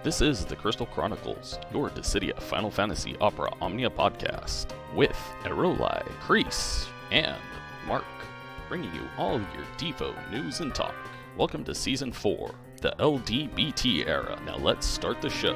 This is the Crystal Chronicles, your Dissidia Final Fantasy Opera Omnia podcast, with Erolai, Kreese, and Mark, bringing you all your Devo news and talk. Welcome to Season 4, the LDBT era. Now let's start the show.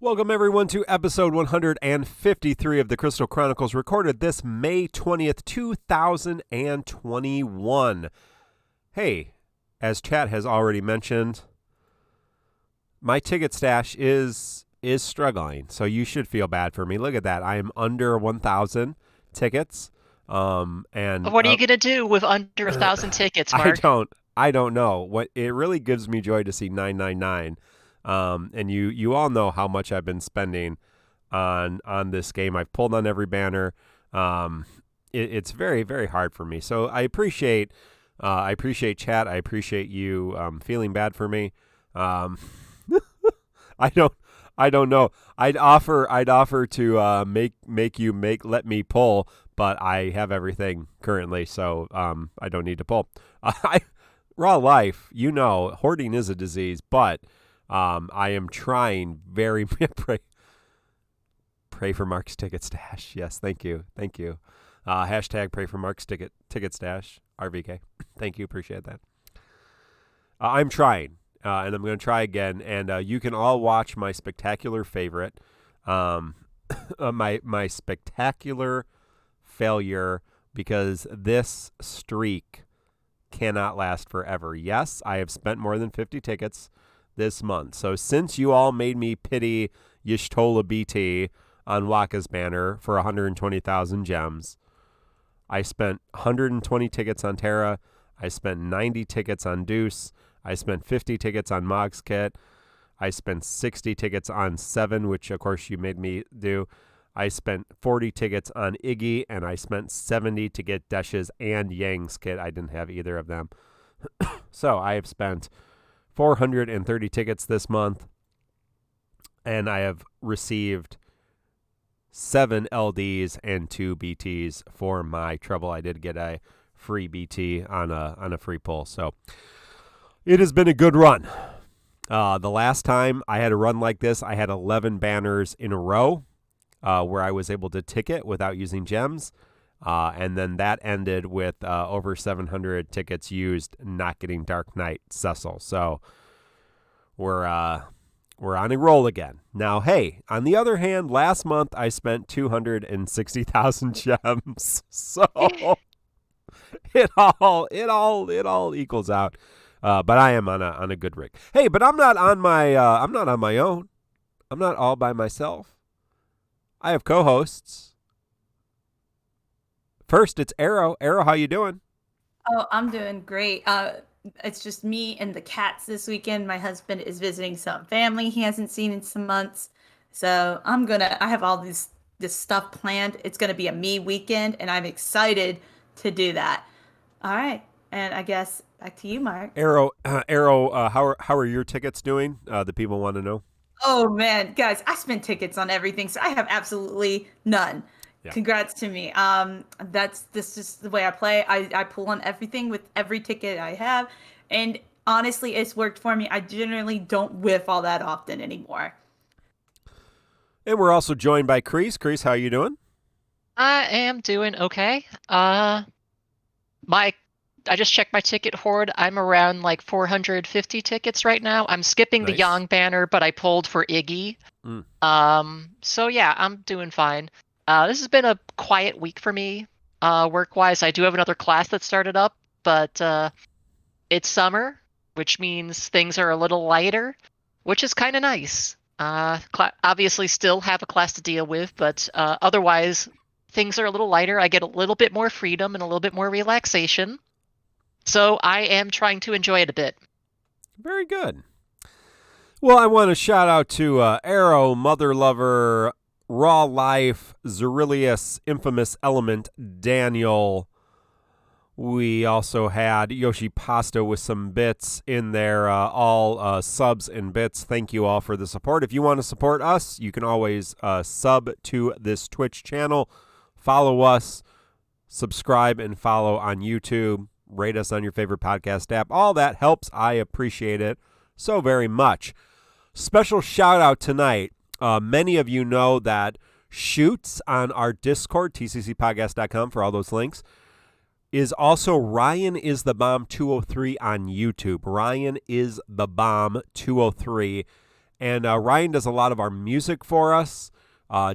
Welcome everyone to episode 153 of the Crystal Chronicles, recorded this May 20th, 2021. Hey, as chat has already mentioned, my ticket stash is struggling, so you should feel bad for me. Look at that. I am under 1,000 tickets. And what are you going to do with under 1,000 tickets, Mark? I don't know. What it really gives me joy to see 999. And you all know how much I've been spending on this game. I've pulled on every banner. It's very, very hard for me. So I appreciate chat. I appreciate you feeling bad for me. I don't know. I'd offer to let me pull, but I have everything currently, so I don't need to pull. Raw life, hoarding is a disease, but I am trying very pray for Mark's ticket stash. Yes, thank you. Hashtag pray for Mark's ticket stash. RVK. Thank you. Appreciate that. I'm trying, and I'm going to try again. And you can all watch my spectacular favorite, my spectacular failure, because this streak cannot last forever. Yes, I have spent more than 50 tickets this month. So since you all made me pity Y'shtola BT on Waka's banner for 120,000 gems, I spent 120 tickets on Terra. I spent 90 tickets on Deuce. I spent 50 tickets on Mog's kit. I spent 60 tickets on 7, which of course you made me do. I spent 40 tickets on Iggy, and I spent 70 to get Desh's and Yang's kit. I didn't have either of them. So I have spent 430 tickets this month, and I have received 7 LDs and 2 BTs for my trouble. I did get a free BT on a free pull, so it has been a good run. The last time I had a run like this, I had 11 banners in a row where I was able to ticket without using gems. And then that ended with over 700 tickets used, not getting Dark Knight Cecil. So we're on a roll again. Now, hey, on the other hand, last month I spent 260,000 gems. So it all equals out. But I am on a good rig. Hey, but I'm not on my own. I'm not all by myself. I have co-hosts. First, it's Arrow. Arrow, how you doing? Oh, I'm doing great. It's just me and the cats this weekend. My husband is visiting some family he hasn't seen in some months. So I have all this stuff planned. It's going to be a me weekend, and I'm excited to do that. All right. And I guess back to you, Mark. Arrow, how are your tickets doing? The people want to know. Oh, man. Guys, I spend tickets on everything, so I have absolutely none. Yeah. Congrats to me. This is the way I play. I pull on everything with every ticket I have, and honestly, it's worked for me. I generally don't whiff all that often anymore. And we're also joined by Kreese. Kreese, how you doing? I am doing okay. I just checked my ticket hoard. I'm around like 450 tickets right now. I'm skipping the Yang banner, but I pulled for Iggy. So yeah, I'm doing fine. This has been a quiet week for me, work-wise. I do have another class that started up, but it's summer, which means things are a little lighter, which is kind of nice. Obviously still have a class to deal with, but otherwise things are a little lighter. I get a little bit more freedom and a little bit more relaxation. So I am trying to enjoy it a bit. Very good. Well, I want to shout out to Arrow, Mother Lover, Raw Life, Zerilius, Infamous Element, Daniel, We also had Yoshi Pasta with some bits in there, all subs and bits. Thank you all for the support. If you want to support us, you can always sub to this Twitch channel, follow us, subscribe and follow on YouTube, rate us on your favorite podcast app. All that helps. I appreciate it so very much. Special shout out tonight. Many of you know that Shoots on our Discord, tccpodcast.com for all those links, is also Ryan is the Bomb 203 on YouTube. Ryan is the Bomb 203. And Ryan does a lot of our music for us,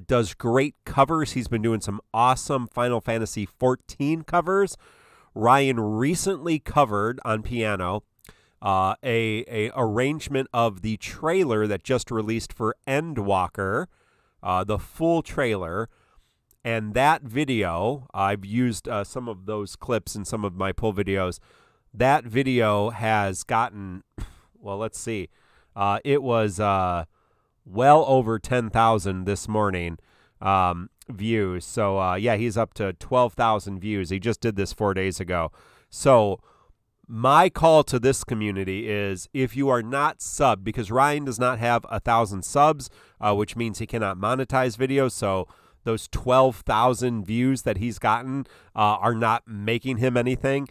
does great covers. He's been doing some awesome Final Fantasy XIV covers. Ryan recently covered on piano a arrangement of the trailer that just released for Endwalker, the full trailer. And that video, I've used some of those clips in some of my pull videos. That video has gotten, well, let's see. It was well over 10,000 this morning views. So, yeah, he's up to 12,000 views. He just did this 4 days ago. So my call to this community is if you are not subbed, because Ryan does not have 1,000 subs, which means he cannot monetize videos. So those 12,000 views that he's gotten are not making him anything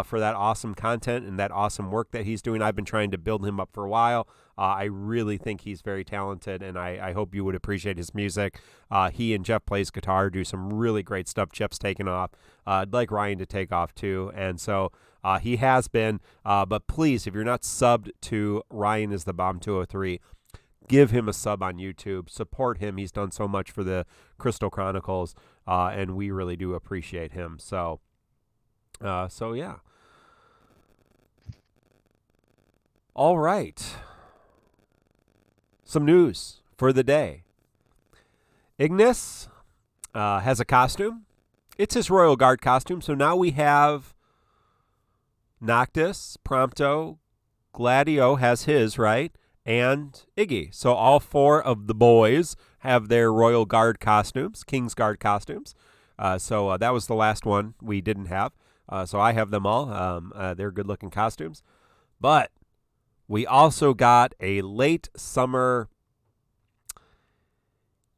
for that awesome content and that awesome work that he's doing. I've been trying to build him up for a while. I really think he's very talented, and I hope you would appreciate his music. He and Jeff Plays Guitar do some really great stuff. Jeff's taken off. I'd like Ryan to take off too, and so he has been. But please, if you're not subbed to Ryan is the Bomb 203, give him a sub on YouTube. Support him. He's done so much for the Crystal Chronicles, and we really do appreciate him. So yeah. All right. Some news for the day. Ignis has a costume. It's his Royal Guard costume. So now we have Noctis, Prompto, Gladio has his, right? And Iggy. So all four of the boys have their Royal Guard costumes, King's Guard costumes. So that was the last one we didn't have. So I have them all. They're good-looking costumes. But we also got a late summer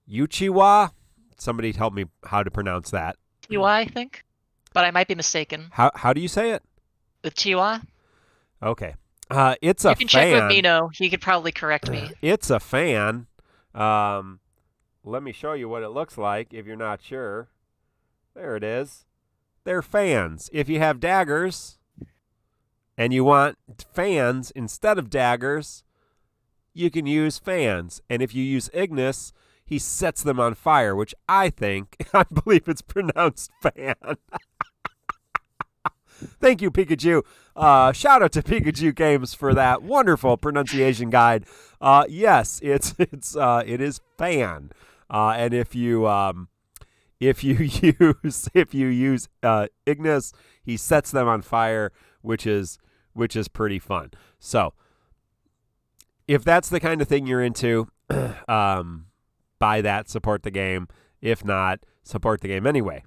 Uchiwa. Somebody help me how to pronounce that. Chiwa, I think. But I might be mistaken. How do you say it? With Chiwa? Okay. It's a fan. You can check with Mino. He could probably correct me. It's a fan. Let me show you what it looks like if you're not sure. There it is. They're fans. If you have daggers and you want fans instead of daggers, you can use fans. And if you use Ignis, he sets them on fire, which I believe it's pronounced fan. Thank you, Pikachu. Shout out to Pikachu Games for that wonderful pronunciation guide. Yes, it is fan. And if you use Ignis, he sets them on fire, which is pretty fun. So, if that's the kind of thing you're into, buy that, support the game. If not, support the game anyway.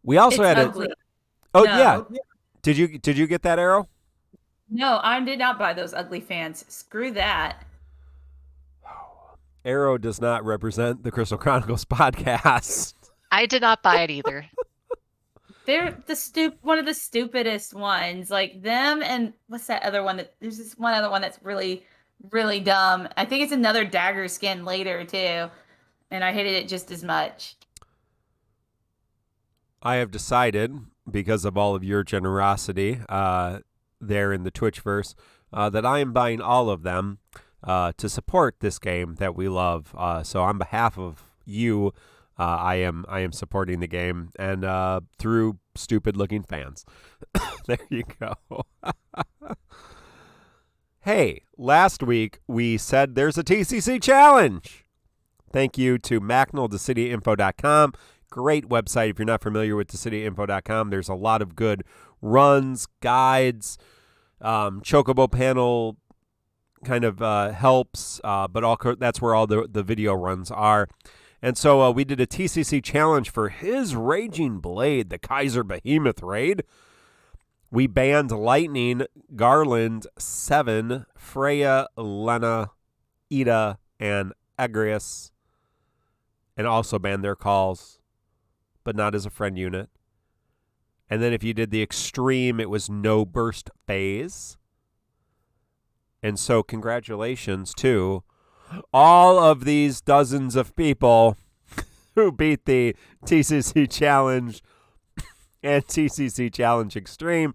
We also It's had ugly. Oh No. yeah. Did you get that arrow? No, I did not buy those ugly fans. Screw that. Arrow does not represent the Crystal Chronicles podcast. I did not buy it either. They're one of the stupidest ones. Like them and what's that other one? There's this one other one that's really, really dumb. I think it's another dagger skin later too, and I hated it just as much. I have decided, because of all of your generosity there in the Twitchverse, that I am buying all of them to support this game that we love. So on behalf of you, I am supporting the game, and through stupid-looking fans. There you go. Hey, last week we said there's a TCC challenge. Thank you to Macnell, DissidiaFFOO.com. Great website. If you're not familiar with DissidiaFFOO.com, there's a lot of good runs, guides, Chocobo panel kind of helps, but that's where all the video runs are. And so we did a TCC challenge for his Raging Blade, the Kaiser Behemoth raid. We banned Lightning, Garland, Seven, Freya, Lena, Ida, and Agrius, and also banned their calls, but not as a friend unit. And then if you did the extreme, it was no burst phase. And so congratulations to all of these dozens of people who beat the TCC Challenge and TCC Challenge Extreme.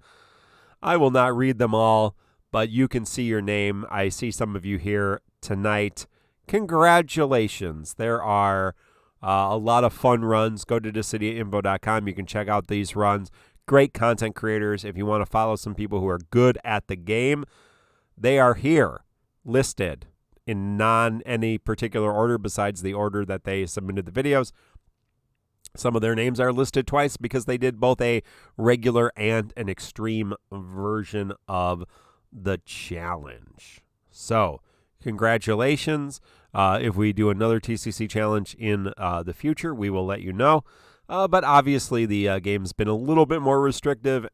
I will not read them all, but you can see your name. I see some of you here tonight. Congratulations. There are a lot of fun runs. Go to DissidiaFFOO.com. You can check out these runs. Great content creators. If you want to follow some people who are good at the game, they are here listed in any particular order besides the order that they submitted the videos. Some of their names are listed twice because they did both a regular and an extreme version of the challenge. So, congratulations. If we do another TCC challenge in the future, we will let you know. But obviously, the game's been a little bit more restrictive.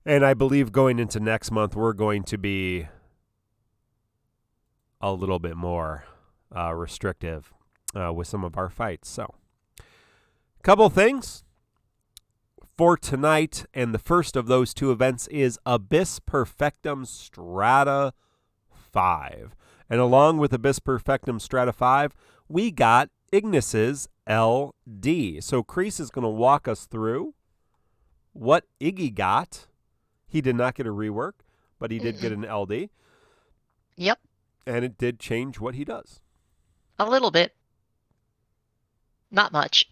And I believe going into next month, we're going to be a little bit more restrictive with some of our fights. So, couple things for tonight, and the first of those two events is Abyss Perfectum Strata 5. And along with Abyss Perfectum Strata 5, we got Ignis LD. So Kreese is going to walk us through what Iggy got. He did not get a rework, but he did get an LD. Yep. And it did change what he does. A little bit. Not much.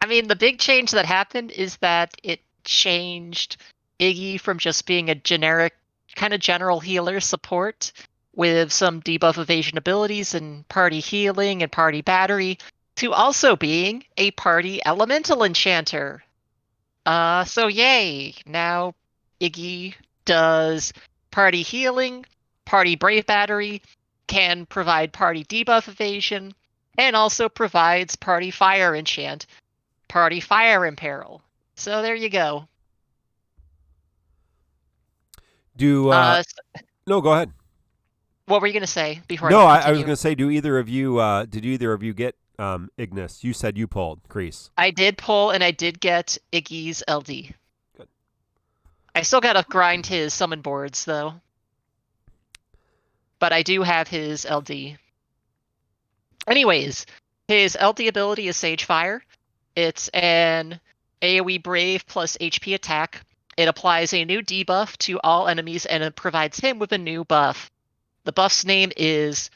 I mean, the big change that happened is that it changed Iggy from just being a generic, kind of general healer support with some debuff evasion abilities and party healing and party battery to also being a party elemental enchanter. So yay! Now Iggy does party healing, party brave battery, can provide party debuff evasion, and also provides party fire enchant, party fire imperil. So there you go. No, go ahead. What were you gonna say before? No, I was gonna say, did either of you get Ignis? You said you pulled Kreese. I did pull, and I did get Iggy's LD. Good. I still gotta grind his summon boards though, but I do have his LD. Anyways, his LD ability is Sage Fire. It's an AoE Brave plus HP attack. It applies a new debuff to all enemies, and it provides him with a new buff. The buff's name is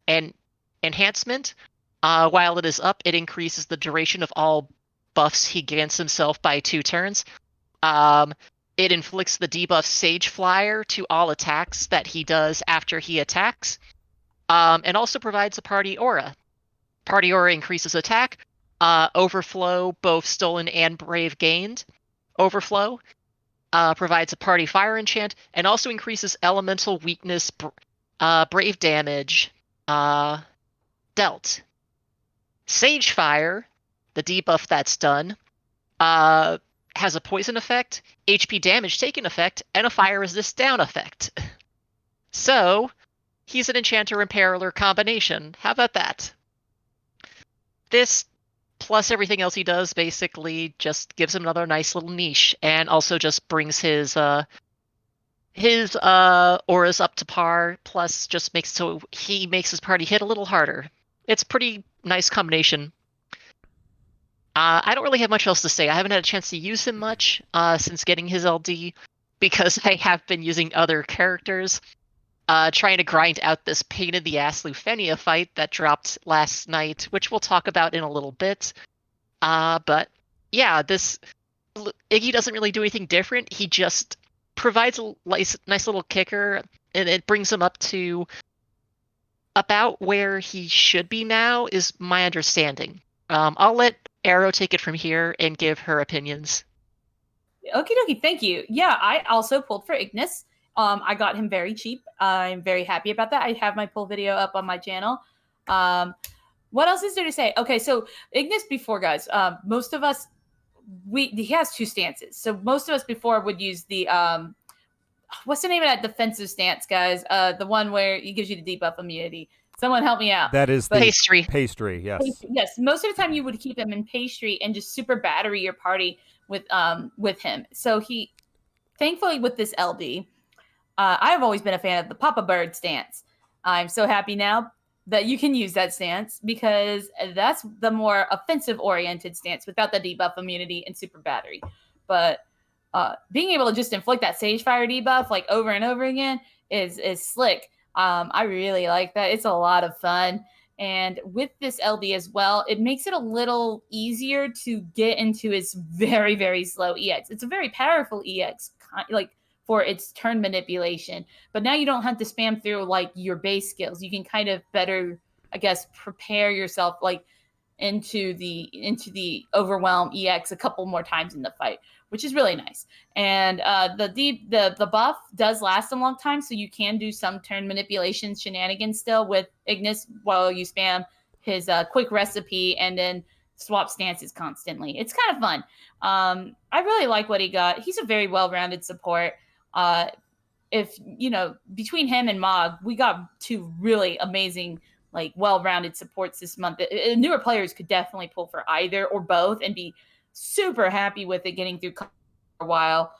an Enhancement. While it is up, it increases the duration of all buffs he grants himself by 2 turns. It inflicts the debuff Sage Flyer to all attacks that he does after he attacks. And also provides a Party Aura. Party Aura increases attack. Overflow, both stolen and brave gained. Overflow provides a Party Fire enchant, and also increases elemental weakness, brave damage dealt. Sage Fire, the debuff that's done, has a poison effect, HP damage taken effect, and a fire resist down effect. So, he's an Enchanter Imperiler combination. How about that? This, plus everything else he does, basically just gives him another nice little niche, and also just brings his auras up to par, plus just makes so he makes his party hit a little harder. It's pretty nice combination. I don't really have much else to say. I haven't had a chance to use him much since getting his LD, because I have been using other characters, trying to grind out this pain-in-the-ass Lufenia fight that dropped last night, which we'll talk about in a little bit. But yeah, this Iggy doesn't really do anything different. He just provides a nice little kicker, and it brings him up to about where he should be now, is my understanding. I'll let Arrow take it from here and give her opinions. Okie dokie, thank you. Yeah, I also pulled for Ignis. I got him very cheap. I'm very happy about that. I have my pull video up on my channel. What else is there to say? Okay, so Ignis before, guys, most of us, he has 2 stances. So most of us before would use the, what's the name of that defensive stance, guys? The one where he gives you the debuff immunity. Someone help me out. That is the pastry. Pastry, yes. Yes, most of the time you would keep him in pastry and just super battery your party with him. So he, thankfully with this LD, I've always been a fan of the Papa Bird stance. I'm so happy now that you can use that stance because that's the more offensive-oriented stance without the debuff immunity and super battery. But being able to just inflict that Sage Fire debuff like over and over again is slick. I really like that. It's a lot of fun. And with this LD as well, it makes it a little easier to get into his very, very slow EX. It's a very powerful EX, like for its turn manipulation. But now you don't have to spam through like your base skills. You can kind of better, I guess, prepare yourself like into the overwhelm EX a couple more times in the fight, which is really nice. And the buff does last a long time, so you can do some turn manipulation shenanigans still with Ignis while you spam his quick recipe and then swap stances constantly. It's kind of fun. I really like what he got. He's a very well-rounded support. If between him and Mog, we got 2 really amazing, like well-rounded supports this month. Newer players could definitely pull for either or both and be super happy with it getting through for a while.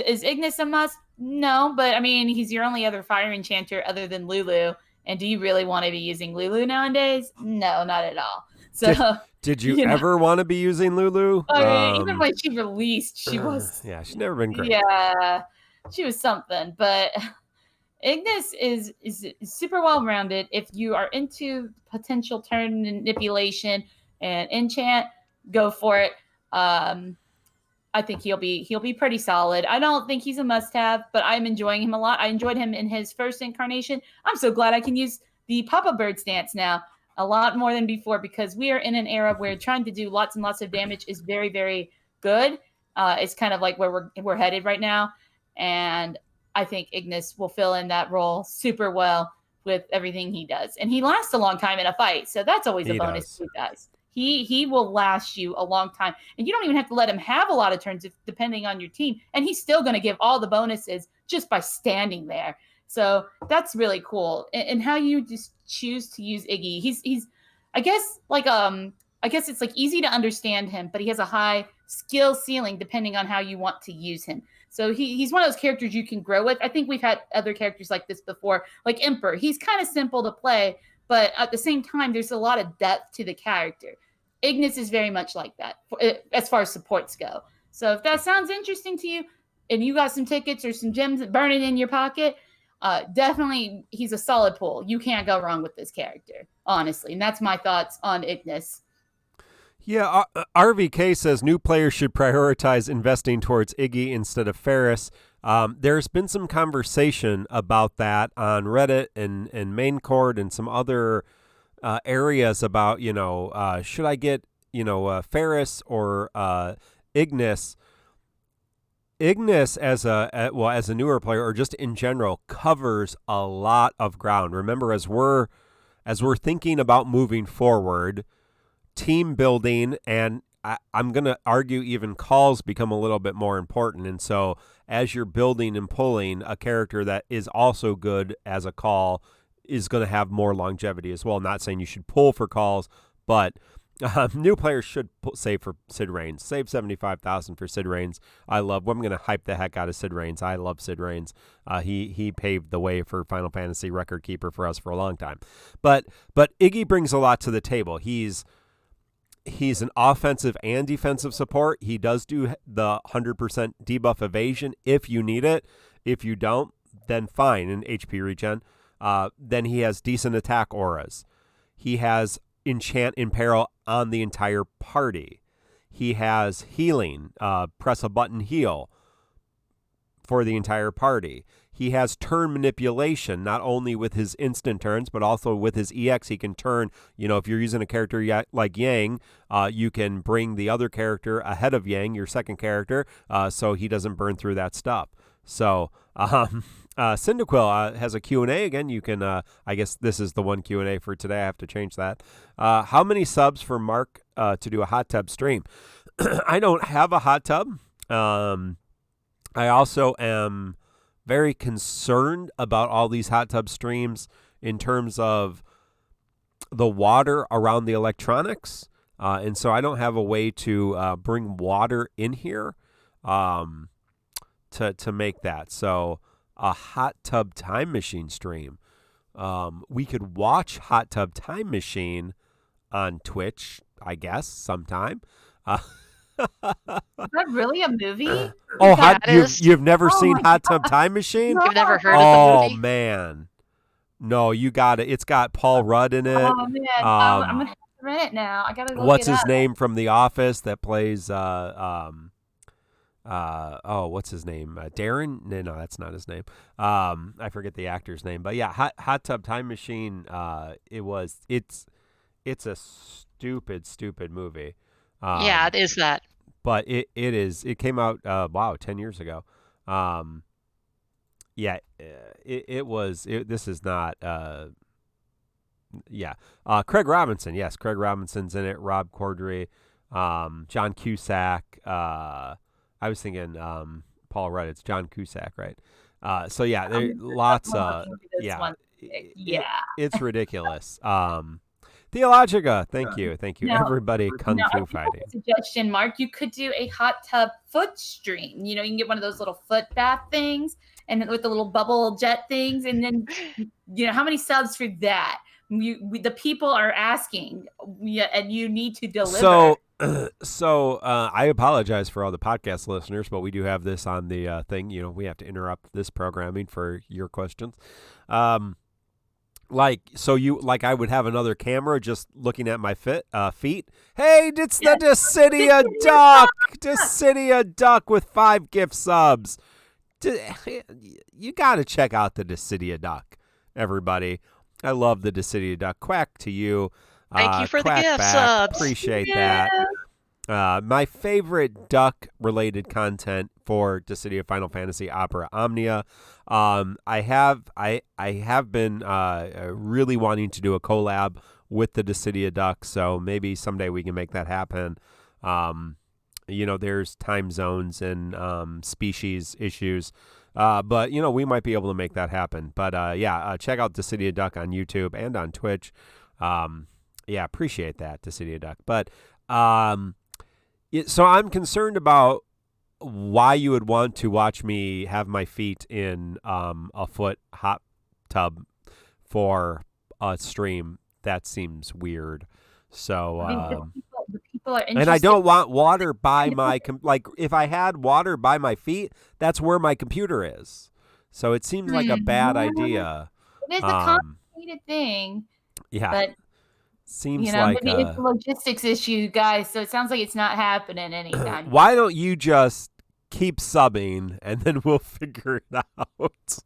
Is Ignis a must? No, but I mean, he's your only other fire enchanter other than Lulu. And do you really want to be using Lulu nowadays? No, not at all. So did you ever want to be using Lulu? Even when she released, she was. Yeah, she's never been great. Yeah, she was something. But Ignis is super well-rounded. If you are into potential turn manipulation and enchant, go for it. I think he'll be pretty solid. I don't think he's a must-have, but I'm enjoying him a lot. I enjoyed him in his first incarnation. I'm so glad I can use the Papa Bird stance now a lot more than before because we are in an era where trying to do lots and lots of damage is very, very good. It's kind of like where we're headed right now, and I think Ignis will fill in that role super well with everything he does, and he lasts a long time in a fight, so that's always a bonus too, guys. He will last you a long time, and you don't even have to let him have a lot of turns depending on your team, and he's still going to give all the bonuses just by standing there. So that's really cool. And how you just choose to use Iggy. He's I guess it's like easy to understand him, but he has a high skill ceiling depending on how you want to use him. So he's one of those characters you can grow with. I think we've had other characters like this before, like Emperor. He's kind of simple to play, but at the same time, there's a lot of depth to the character. Ignis is very much like that as far as supports go. So if that sounds interesting to you and you got some tickets or some gems burning in your pocket, definitely he's a solid pull. You can't go wrong with this character, honestly. And that's my thoughts on Ignis. Yeah, RVK says new players should prioritize investing towards Iggy instead of Ferris. There's been some conversation about that on Reddit and main court and some other areas about, should I get, Ferris or Ignis? Ignis as a newer player or just in general covers a lot of ground. Remember, as we're thinking about moving forward, team building and I'm going to argue even calls become a little bit more important. And so as you're building and pulling, a character that is also good as a call is going to have more longevity as well. Not saying you should pull for calls, but new players should save for Sid Reigns. Save $75,000 for Sid Reigns. I'm going to hype the heck out of Sid Reigns. I love Sid Reigns. He paved the way for Final Fantasy record keeper for us for a long time. But Iggy brings a lot to the table. He's an offensive and defensive support. He does do the 100% debuff evasion if you need it. If you don't, then fine, in HP regen. Then he has decent attack auras. He has enchant imperil on the entire party. He has healing, press a button heal for the entire party. He has turn manipulation, not only with his instant turns, but also with his EX. He can turn, if you're using a character like Yang, you can bring the other character ahead of Yang, your second character, so he doesn't burn through that stuff. So, Cyndaquil has a Q&A. Again, you can, I guess this is the one Q&A for today. I have to change that. How many subs for Mark to do a hot tub stream? I don't have a hot tub. I also am very concerned about all these hot tub streams in terms of the water around the electronics. And so I don't have a way to bring water in here to make that. So a hot tub time machine stream. We could watch Hot Tub Time Machine on Twitch, I guess, sometime. Is that really a movie? You've never seen Hot Tub Time Machine? You've never heard of the movie? Oh, man. No, you got it. It's got Paul Rudd in it. Oh, man. I'm going to have to rent it now. I got to go What's look it his up. name from The Office that plays, what's his name? Darren? No, that's not his name. I forget the actor's name. But yeah, Hot Tub Time Machine, it's a stupid movie. Yeah, it is that. But it came out 10 years ago. This is not Craig Robinson. Yes, Craig Robinson's in it. Rob Corddry, John Cusack. I was thinking Paul Rudd. It's John Cusack, right? So yeah, there lots of it's ridiculous. Theologica, thank you, No, everybody. Kung Fu fighting. Suggestion, Mark. You could do a hot tub foot stream. You can get one of those little foot bath things, and then with the little bubble jet things, and then how many subs for that? The people are asking, and you need to deliver. So I apologize for all the podcast listeners, but we do have this on the thing. We have to interrupt this programming for your questions. I would have another camera just looking at my feet. Hey, it's the Dissidia Duck. Dissidia Duck with 5 gift subs. You got to check out the Dissidia Duck, everybody. I love the Dissidia Duck. Quack to you. Thank you for the quack gift back. subs. Appreciate that. My favorite duck-related content for Dissidia Final Fantasy Opera Omnia. I have been really wanting to do a collab with the Dissidia Duck, so maybe someday we can make that happen. There's time zones and species issues, but we might be able to make that happen. But check out Dissidia Duck on YouTube and on Twitch. Appreciate that, Dissidia Duck. But so I'm concerned about why you would want to watch me have my feet in a foot hot tub for a stream. That seems weird. So, the people are interested. And I don't want water by my if I had water by my feet, that's where my computer is. So it seems like a bad idea. It is a complicated thing. Yeah. But seems like maybe it's a logistics issue, guys. So it sounds like it's not happening anytime. Why don't you just keep subbing and then we'll figure it out?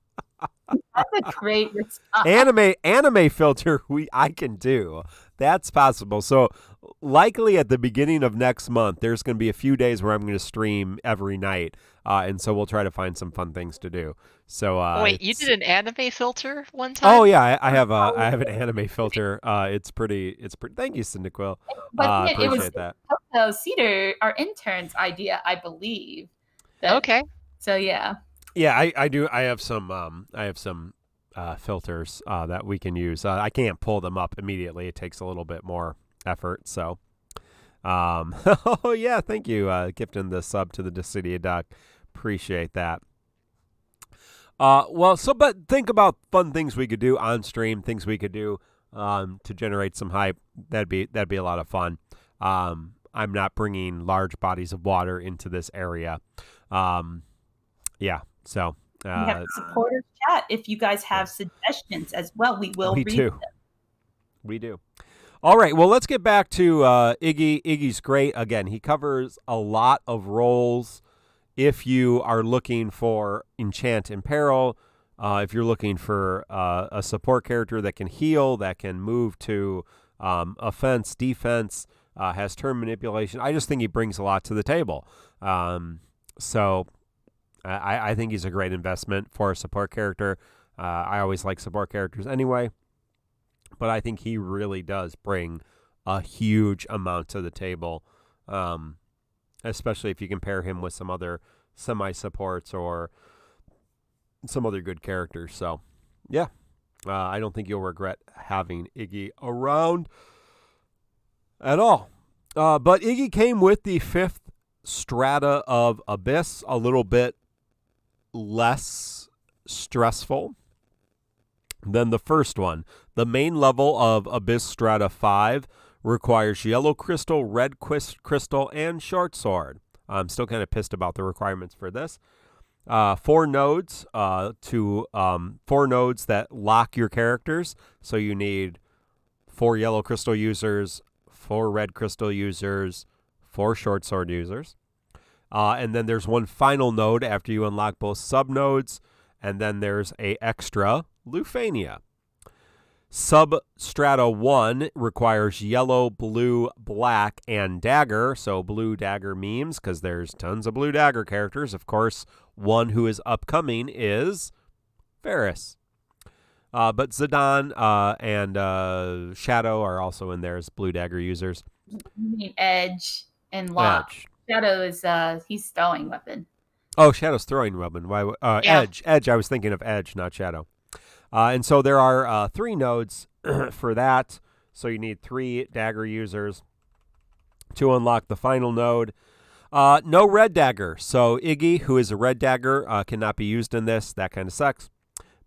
That's a great response. Anime filter I can do. That's possible. So likely at the beginning of next month, there's going to be a few days where I'm going to stream every night. And so we'll try to find some fun things to do. So wait, you did an anime filter one time? Oh yeah, I have an anime filter. It's pretty. Thank you, Cyndaquil. Appreciate that. PoteauCedar, our intern's idea, I believe. Okay. So yeah. Yeah, I do. I have some filters that we can use. I can't pull them up immediately. It takes a little bit more effort. So, oh yeah, thank you, gifting the sub to the Dissidia Duck. Appreciate that. But think about fun things we could do on stream, things we could do to generate some hype. That'd be a lot of fun. I'm not bringing large bodies of water into this area. So we have a supporters chat. If you guys have suggestions as well, we will read them. We do. All right. Well, let's get back to Iggy. Iggy's great. Again, he covers a lot of roles. If you are looking for Enchant and Peril, if you're looking for a support character that can heal, that can move to offense, defense, has turn manipulation, I just think he brings a lot to the table. So I think he's a great investment for a support character. I always like support characters anyway, but I think he really does bring a huge amount to the table, especially if you compare him with some other semi-supports or some other good characters. So, yeah, I don't think you'll regret having Iggy around at all. But Iggy came with the 5th strata of Abyss, a little bit less stressful than the first one. The main level of Abyss Strata 5 requires yellow crystal, red crystal, and short sword. I'm still kind of pissed about the requirements for this. 4 nodes 4 nodes that lock your characters. So you need 4 yellow crystal users, 4 red crystal users, 4 short sword users. And then there's one final node after you unlock both subnodes, and then there's a extra Lufenia. Substrata 1 requires yellow, blue, black, and dagger. So blue dagger memes, because there's tons of blue dagger characters. Of course, one who is upcoming is Varys. But Zidane and Shadow are also in there as blue dagger users. You mean Edge and Lock. Edge. Shadow is he's throwing weapon. Oh, Shadow's throwing weapon. Why? Yeah. Edge. I was thinking of Edge, not Shadow. And so there are 3 nodes for that. So you need 3 dagger users to unlock the final node. No red dagger. So Iggy, who is a red dagger, cannot be used in this. That kind of sucks.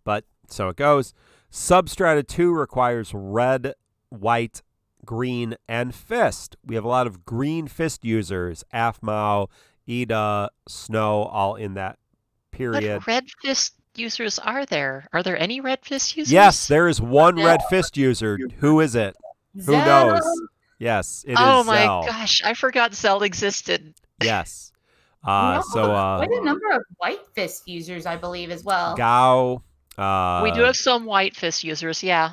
But so it goes. Substrata 2 requires red, white, green, and fist. We have a lot of green fist users. Aphmau, Ida, Snow, all in that period. What red fist users are there? Are there any red fist users? Yes, there is one red fist user. Who is it? Who knows? Yes, it is Oh my Zell. gosh, I forgot Zell existed. Yes. Quite So a number of white fist users, I believe, as well. Gao. We do have some white fist users, yeah.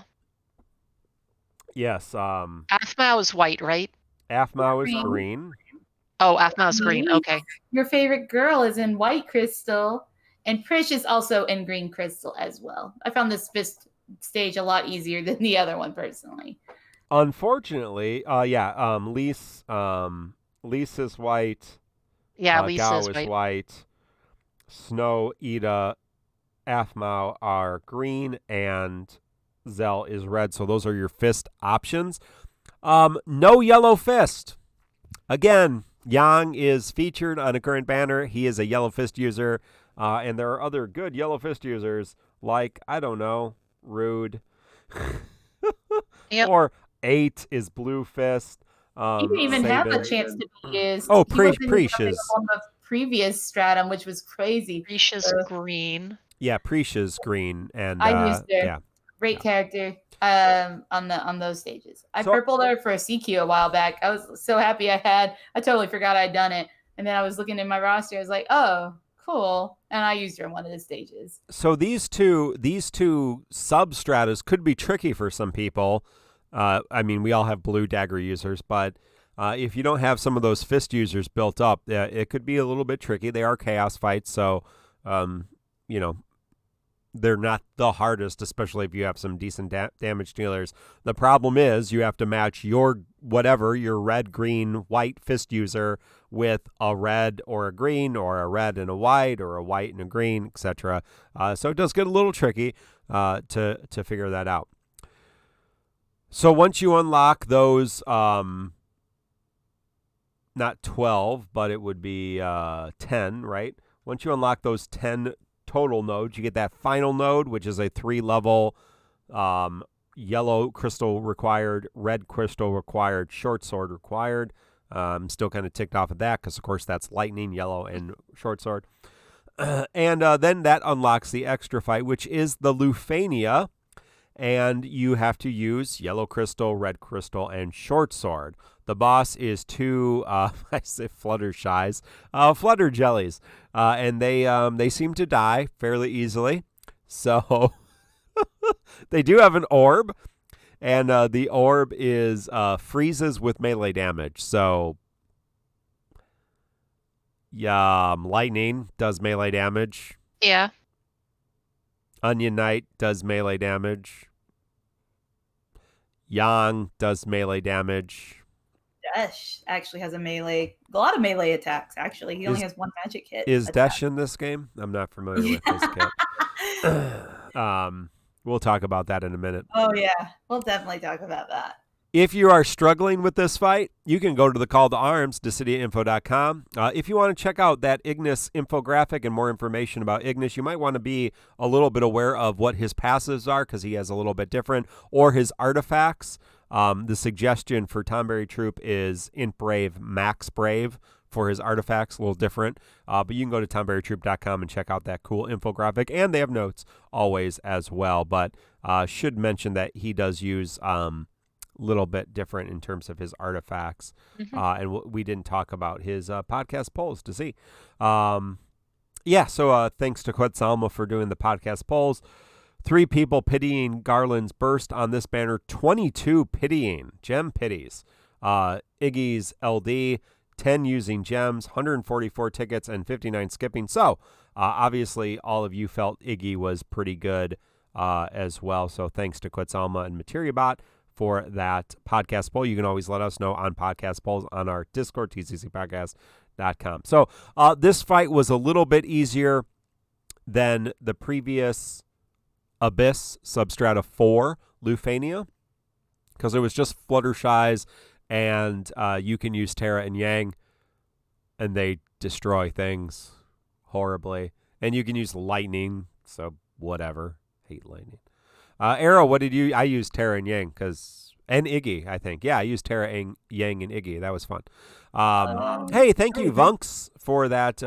Yes. Aphmau is white, right? Aphmau is green. Oh, Aphmau is green. Okay. Your favorite girl is in white crystal, and Prish is also in green crystal as well. I found this fist stage a lot easier than the other one, personally. Unfortunately, Lise is white. Yeah, Lisa Gao is is white. white. Snow, Ida, Aphmau are green, and Zell is red. So those are your fist options. No yellow fist. Again, Yang is featured on a current banner. He is a yellow fist user. And there are other good yellow fist users like, I don't know, Rude. Yep. Or 8 is blue fist. He didn't even have a Sabin. chance to be used. Oh, He wasn't even Preach on is. the previous stratum, which was crazy. Risha's green. Yeah, Preach is green. And I used her. yeah. Great character on those stages. I purpled her for a CQ a while back. I was so happy I totally forgot I'd done it. And then I was looking in my roster. I was like, oh, cool. And I used her in one of the stages. So these two substratas could be tricky for some people. I mean, we all have blue dagger users, but if you don't have some of those fist users built up, it could be a little bit tricky. They are chaos fights, so they're not the hardest, especially if you have some decent damage dealers. The problem is you have to match your red, green, white fist user with a red or a green or a red and a white or a white and a green, etc. So it does get a little tricky to figure that out. So once you unlock those, not 12, but it would be 10, right? Once you unlock those 10 total nodes, you get that final node, which is a 3-level yellow crystal required, red crystal required, short sword required. I'm still kind of ticked off of that because, of course, that's lightning, yellow, and short sword. And then that unlocks the extra fight, which is the Lufenia. And you have to use yellow crystal, red crystal, and short sword. The boss is 2, I say Fluttershies, Flutter Jellies. And they seem to die fairly easily. So they do have an orb. And the orb is freezes with melee damage. So Lightning does melee damage. Yeah. Onion Knight does melee damage. Yang does melee damage. Desh actually has a lot of melee attacks, actually. He only has one magic hit. Is attack. Desh in this game? I'm not familiar with this kit. We'll talk about that in a minute. Oh, yeah. We'll definitely talk about that. If you are struggling with this fight, you can go to the call to arms, DissidiaFFOO.com. If you want to check out that Ignis infographic and more information about Ignis, you might want to be a little bit aware of what his passives are because he has a little bit different, or his artifacts. The suggestion for Tonberry Troupe is Int Brave, Max Brave for his artifacts, a little different. But you can go to TonberryTroupe.com and check out that cool infographic, and they have notes always as well. But should mention that he does use little bit different in terms of his artifacts. And we didn't talk about his podcast polls to see. So thanks to Quetzalma for doing the podcast polls. 3 people pitying Garland's burst on this banner. 22 pitying. Gem pities. Ignis LD. 10 using gems. 144 tickets and 59 skipping. So obviously all of you felt Iggy was pretty good as well. So thanks to Quetzalma and Materiabot for that podcast poll. You can always let us know on podcast polls on our Discord, tccpodcast.com. So this fight was a little bit easier than the previous Abyss Substrata 4 Lufenia because it was just Fluttershy's, and you can use Terra and Yang, and they destroy things horribly. And you can use Lightning, so whatever. Hate Lightning. Arrow, what did you? I used Terra and Yang and Iggy, I think. Yeah, I used Terra and Yang and Iggy. That was fun. Hey, thank you, Vunks, for that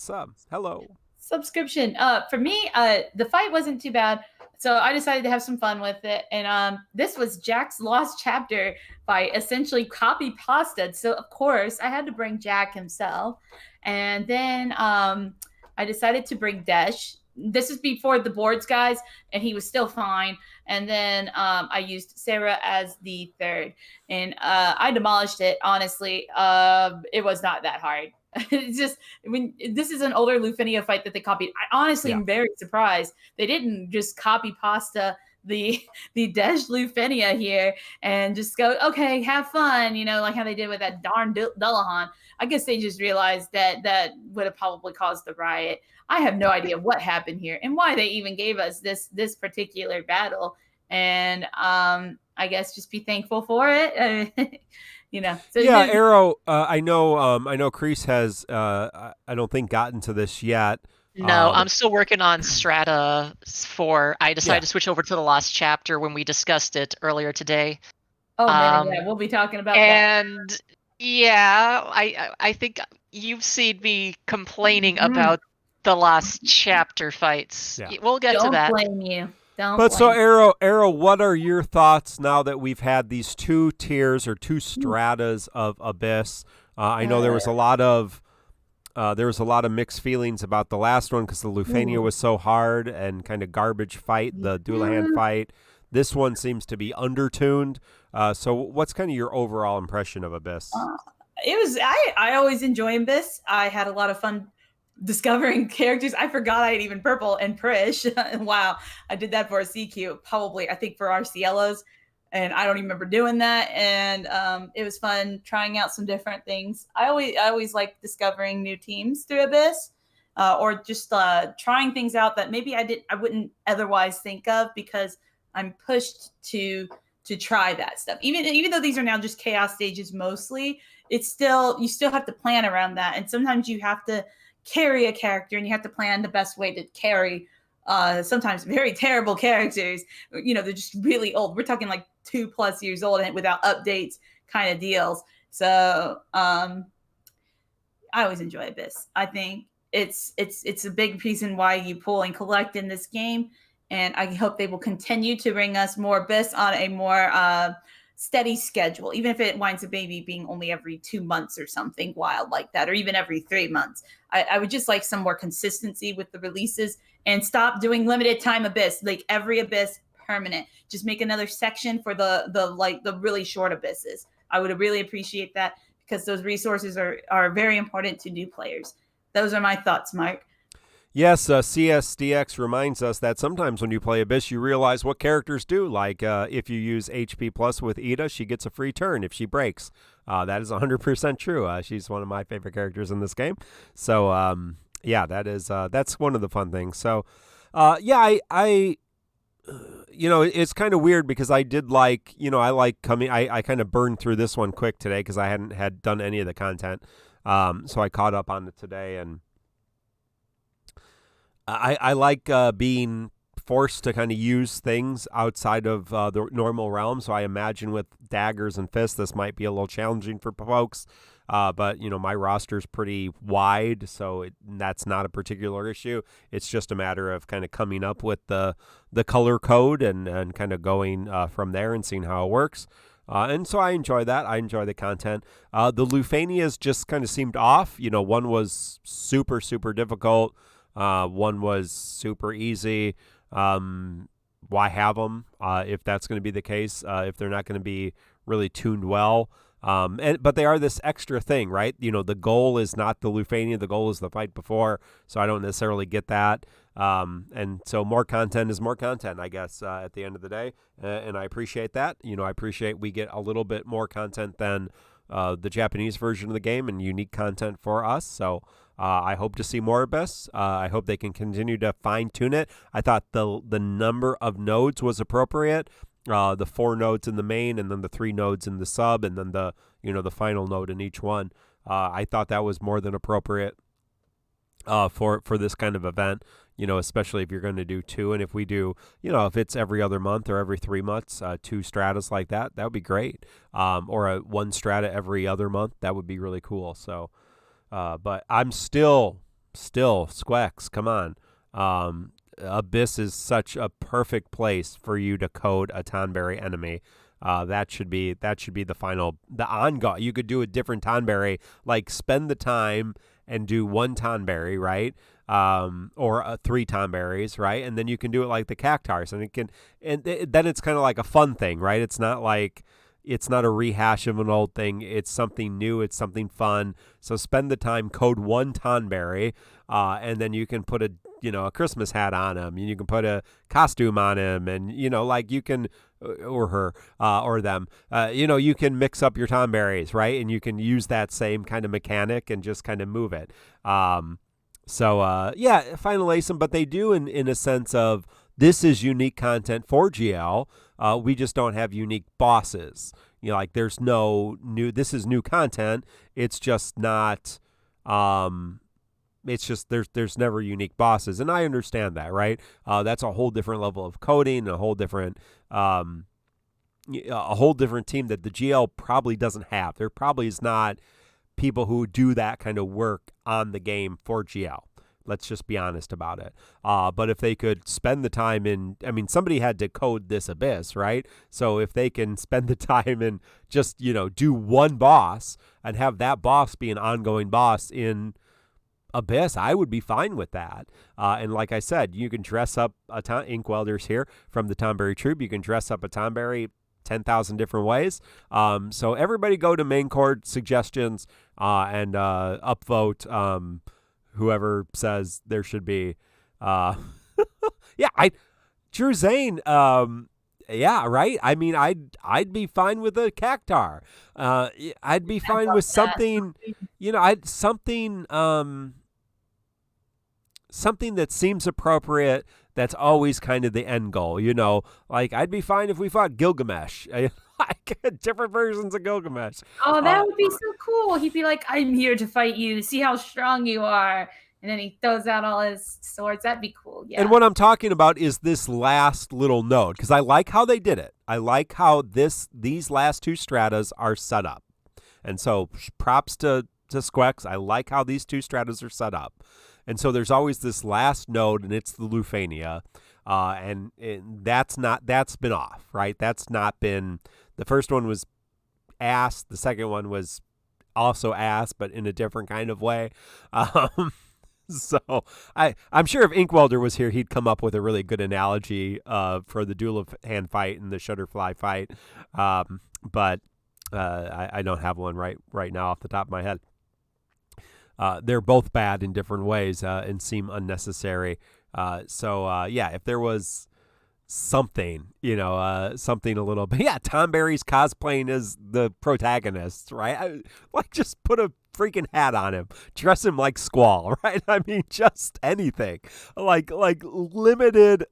sub. Hello. Subscription. For me, the fight wasn't too bad, so I decided to have some fun with it. And this was Jack's lost chapter by essentially copy pasted. So of course I had to bring Jack himself, and then I decided to bring Desh. This is before the boards, guys, and he was still fine. And then I used Sarah as the third, and I demolished it. Honestly, it was not that hard. It's just this is an older Lufenia fight that they copied. I honestly am very surprised they didn't just copy pasta the Desh Lufenia here and just go, okay, have fun, like how they did with that darn Dullahan. I guess they just realized that would have probably caused the riot. I have no idea what happened here and why they even gave us this particular battle. And I guess just be thankful for it. So yeah, Arrow. I know Kreese has. I don't think gotten to this yet. No, I'm still working on Strata 4. I decided to switch over to the last chapter when we discussed it earlier today. Oh man, yeah, we'll be talking about that. And yeah, I think you've seen me complaining about the last chapter fights. Yeah. We'll get to that. Don't blame you. But so Arrow, what are your thoughts now that we've had these 2 tiers or 2 stratas of Abyss? I know there was a lot of mixed feelings about the last one because the Lufenia was so hard and kind of garbage fight, the Dullahan fight. This one seems to be undertuned. So what's kind of your overall impression of Abyss? I always enjoy Abyss. I had a lot of fun discovering characters. I forgot I had even Purple and Prish. Wow, I did that for a CQ, probably I think for our Cielos, and I don't even remember doing that. And it was fun trying out some different things. I always like discovering new teams through Abyss, or just trying things out that maybe I wouldn't otherwise think of because I'm pushed to try that stuff. Even though these are now just chaos stages mostly, you still have to plan around that, and sometimes you have to carry a character and you have to plan the best way to carry sometimes very terrible characters. They're just really old. We're talking like 2+ years old and without updates kind of deals. So I always enjoy Abyss. I think it's a big reason why you pull and collect in this game, and I hope they will continue to bring us more Abyss on a more steady schedule, even if it winds up maybe being only every 2 months or something wild like that, or even every 3 months. I would just like some more consistency with the releases and stop doing limited time Abyss, like every Abyss permanent. Just make another section for the really short Abysses. I would really appreciate that because those resources are very important to new players. Those are my thoughts, Mark. Yes, CSDX reminds us that sometimes when you play Abyss, you realize what characters do. Like if you use HP Plus with Ida, she gets a free turn if she breaks. That is 100% true. She's one of my favorite characters in this game. So, yeah, that's one of the fun things. So, yeah, I it's kind of weird because I did like, I like coming. I kind of burned through this one quick today because I hadn't had done any of the content. So I caught up on it today, and I like being forced to kind of use things outside of the normal realm. So I imagine with daggers and fists, this might be a little challenging for folks. But, my roster's pretty wide, so that's not a particular issue. It's just a matter of kind of coming up with the color code and kind of going from there and seeing how it works. And so I enjoy that. I enjoy the content. The Lufenias just kind of seemed off. One was super, super difficult. One was super easy. Why have them if that's going to be the case, if they're not going to be really tuned well? But they are this extra thing, right? The goal is not the Lufenia. The goal is the fight before. So I don't necessarily get that. And so more content is more content, I guess, at the end of the day. And I appreciate that. I appreciate we get a little bit more content than the Japanese version of the game and unique content for us. So I hope to see more of this. I hope they can continue to fine-tune it. I thought the number of nodes was appropriate. The 4 nodes in the main, and then the 3 nodes in the sub, and then the final node in each one. I thought that was more than appropriate for this kind of event. Especially if you're going to do 2, and if we do, if it's every other month or every 3 months, 2 stratas like that would be great. Or 1 strata every other month, that would be really cool. So, but I'm still Squex. Come on. Abyss is such a perfect place for you to code a Tonberry enemy. That should be the final, the ongoing. You could do a different Tonberry, like spend the time and do 1 Tonberry, right? Or 3 Tonberries, right? And then you can do it like the Cactars, and then it's kind of like a fun thing, right? It's not a rehash of an old thing. It's something new. It's something fun. So spend the time, code 1 Tonberry, and then you can put a Christmas hat on him, and you can put a costume on him, and you can, or her, or them, you can mix up your Tonberries, right? And you can use that same kind of mechanic and just kind of move it. So yeah, Final Ace them, but they do in a sense of this is unique content for GL. We just don't have unique bosses. There's no new. This is new content. It's just not. It's just there's never unique bosses, and I understand that, right? That's a whole different level of coding, a whole different team that the GL probably doesn't have. There probably is not people who do that kind of work on the game for GL. Let's just be honest about it. But if they could spend the time somebody had to code this Abyss, right? So if they can spend the time and just, do 1 boss and have that boss be an ongoing boss in Abyss, I would be fine with that. And like I said, you can dress up Inkwelder's here from the Tonberry Troupe. You can dress up a Tonberry 10,000 different ways. So everybody go to main chord suggestions and upvote whoever says there should be. Drew Zane. Yeah, right. I'd be fine with a Cactar. I'd be fine with something. Something that seems appropriate. That's always kind of the end goal. I'd be fine if we fought Gilgamesh. Different versions of Gilgamesh. Oh, that would be so cool. He'd be like, "I'm here to fight you. See how strong you are." And then he throws out all his swords. That'd be cool. Yeah. And what I'm talking about is this last little node, because I like how they did it. I like how these last 2 stratas are set up. And so props to Squex. I like how these 2 stratas are set up. And so there's always this last node, and it's the Lufenia. And that's been off, right? That's not been, the first one was ass. The second one was also ass, but in a different kind of way. So I'm sure if Inkwelder was here, he'd come up with a really good analogy for the dual of hand fight and the shutterfly fight. But I don't have one right now off the top of my head. They're both bad in different ways and seem unnecessary. If there was something, something a little bit. Yeah, Tonberry's cosplaying as the protagonist, right? Just put a freaking hat on him, dress him like Squall, right? I mean, just anything. Like limited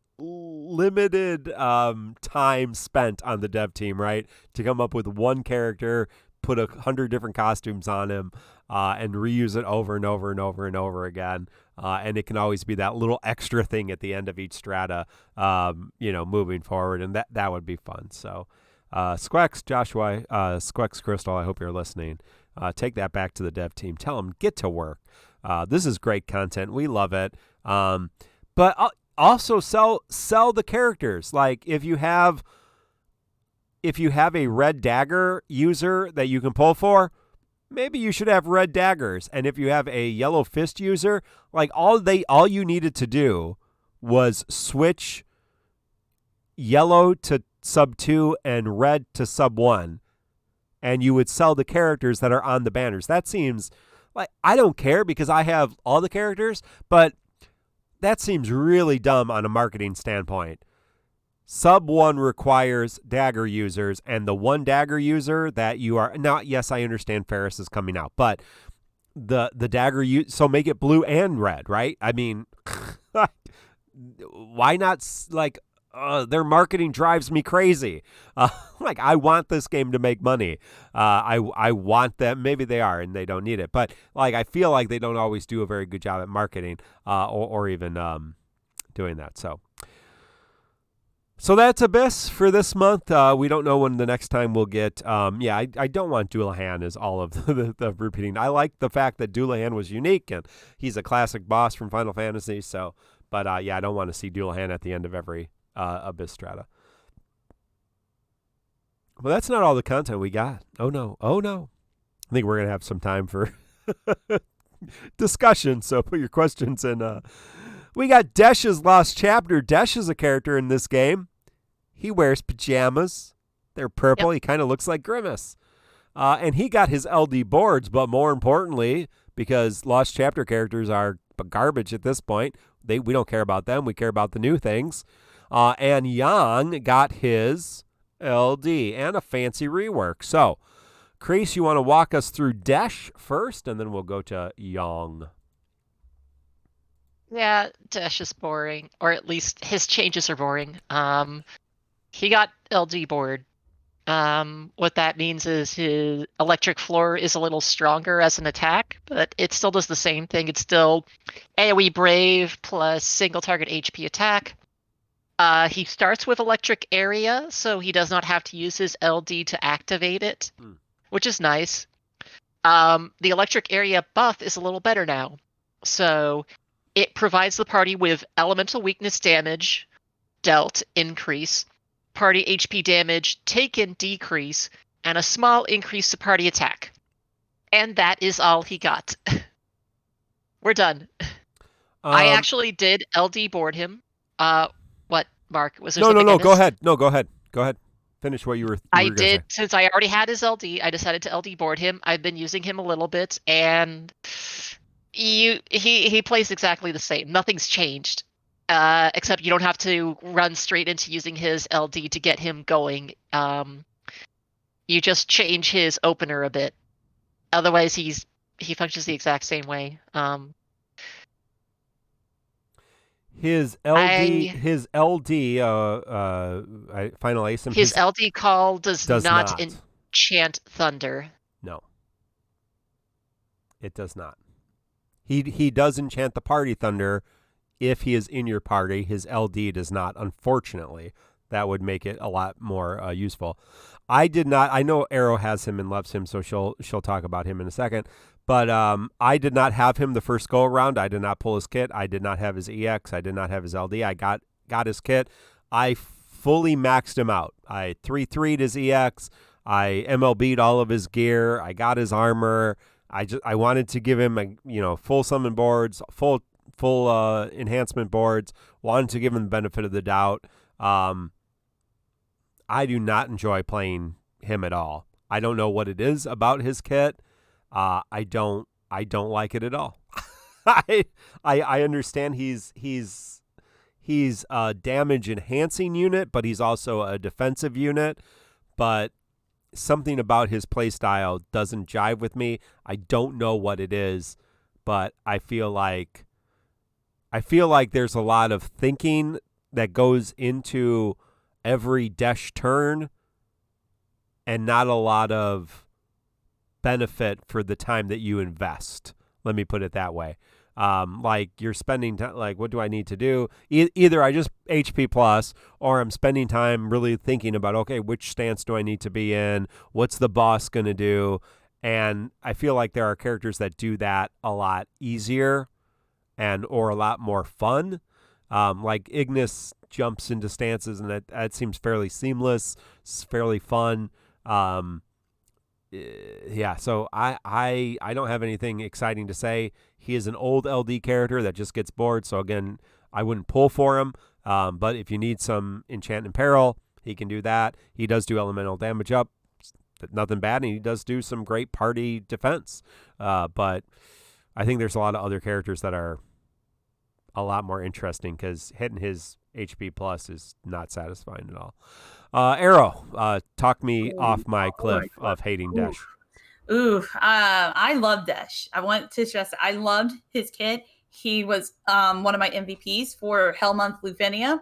time spent on the dev team, right, to come up with one character, put 100 different costumes on him, and reuse it over and over and over and over again. And it can always be that little extra thing at the end of each strata, moving forward, and that would be fun. So, Squex, Joshua, Squex Crystal, I hope you're listening. Take that back to the dev team. Tell them, get to work. This is great content. We love it. But also sell the characters. Like if you have a red dagger user that you can pull for, maybe you should have red daggers. And if you have a yellow fist user, like all you needed to do was switch yellow to sub 2 and red to sub 1, and you would sell the characters that are on the banners. That seems like, I don't care because I have all the characters, but that seems really dumb on a marketing standpoint. Sub 1 requires dagger users, and the one dagger user that you are now, yes, I understand Ferris is coming out, but the dagger so make it blue and red, right? I mean, why not? Their marketing drives me crazy. I want this game to make money. I want them. Maybe they are and they don't need it, but I feel like they don't always do a very good job at marketing, or even doing that. So that's Abyss for this month. We don't know when the next time we'll get. I don't want Doulahan as all of the repeating. I like the fact that Doulahan was unique and he's a classic boss from Final Fantasy. But I don't want to see Doulahan at the end of every Abyss strata. Well, that's not all the content we got. Oh no. I think we're going to have some time for discussion, so put your questions in. We got Desh's Lost Chapter. Desh is a character in this game. He wears pajamas. They're purple. Yep. He kind of looks like Grimace. And he got his LD boards, but more importantly, because Lost Chapter characters are garbage at this point, we don't care about them. We care about the new things. And Yang got his LD and a fancy rework. So, Kreese, you want to walk us through Desh first, and then we'll go to Yang. Yeah, Desh is boring, or at least his changes are boring. He got LD board. What that means is his electric floor is a little stronger as an attack, but it still does the same thing. It's still AoE Brave plus single target HP attack. He starts with electric area, so he does not have to use his LD to activate it, which is nice. The electric area buff is a little better now. So it provides the party with elemental weakness damage dealt increase, party HP damage taken decrease, and a small increase to party attack. And that is all he got. We're done. I actually did LD board him. What, Mark? Was there something? No, go ahead. No, go ahead. Finish what you were I did, since I already had his LD, I decided to LD board him. I've been using him a little bit, and he plays exactly the same. Nothing's changed, except you don't have to run straight into using his LD to get him going. You just change his opener a bit. Otherwise, he functions the exact same way. His LD, Final Ace. His LD call does not enchant Thunder. No, it does not. He does enchant the party Thunder if he is in your party. His LD does not, unfortunately. That would make it a lot more useful. I did not. I know Arrow has him and loves him, so she'll talk about him in a second. But I did not have him the first go around. I did not pull his kit. I did not have his EX. I did not have his LD. I got his kit. I fully maxed him out. I 3-3'd his EX. I MLB'd all of his gear. I got his armor. I wanted to give him full summon boards, full enhancement boards. Wanted to give him the benefit of the doubt. I do not enjoy playing him at all. I don't know what it is about his kit. I don't like it at all. I understand he's a damage enhancing unit, but he's also a defensive unit. But something about his playstyle doesn't jive with me. I don't know what it is, but I feel like there's a lot of thinking that goes into every Desh turn and not a lot of benefit for the time that you invest. Let me put it that way. Like you're spending time, like, what do I need to do? Either I just HP plus, or I'm spending time really thinking about, okay, which stance do I need to be in? What's the boss going to do? And I feel like there are characters that do that a lot easier or a lot more fun. Like Ignis jumps into stances, and that seems fairly seamless. It's fairly fun. Yeah, so I don't have anything exciting to say. He is an old LD character that just gets bored, so again, I wouldn't pull for him. But if you need some enchant and peril, he can do that. He does do elemental damage up, nothing bad, and he does do some great party defense. But I think there's a lot of other characters that are a lot more interesting, because hitting his HP plus is not satisfying at all. Arrow, talk me off my cliff of hating Desh. I love Desh. I want to stress that I loved his kit. He was one of my MVPs for Hell Month Lufenia,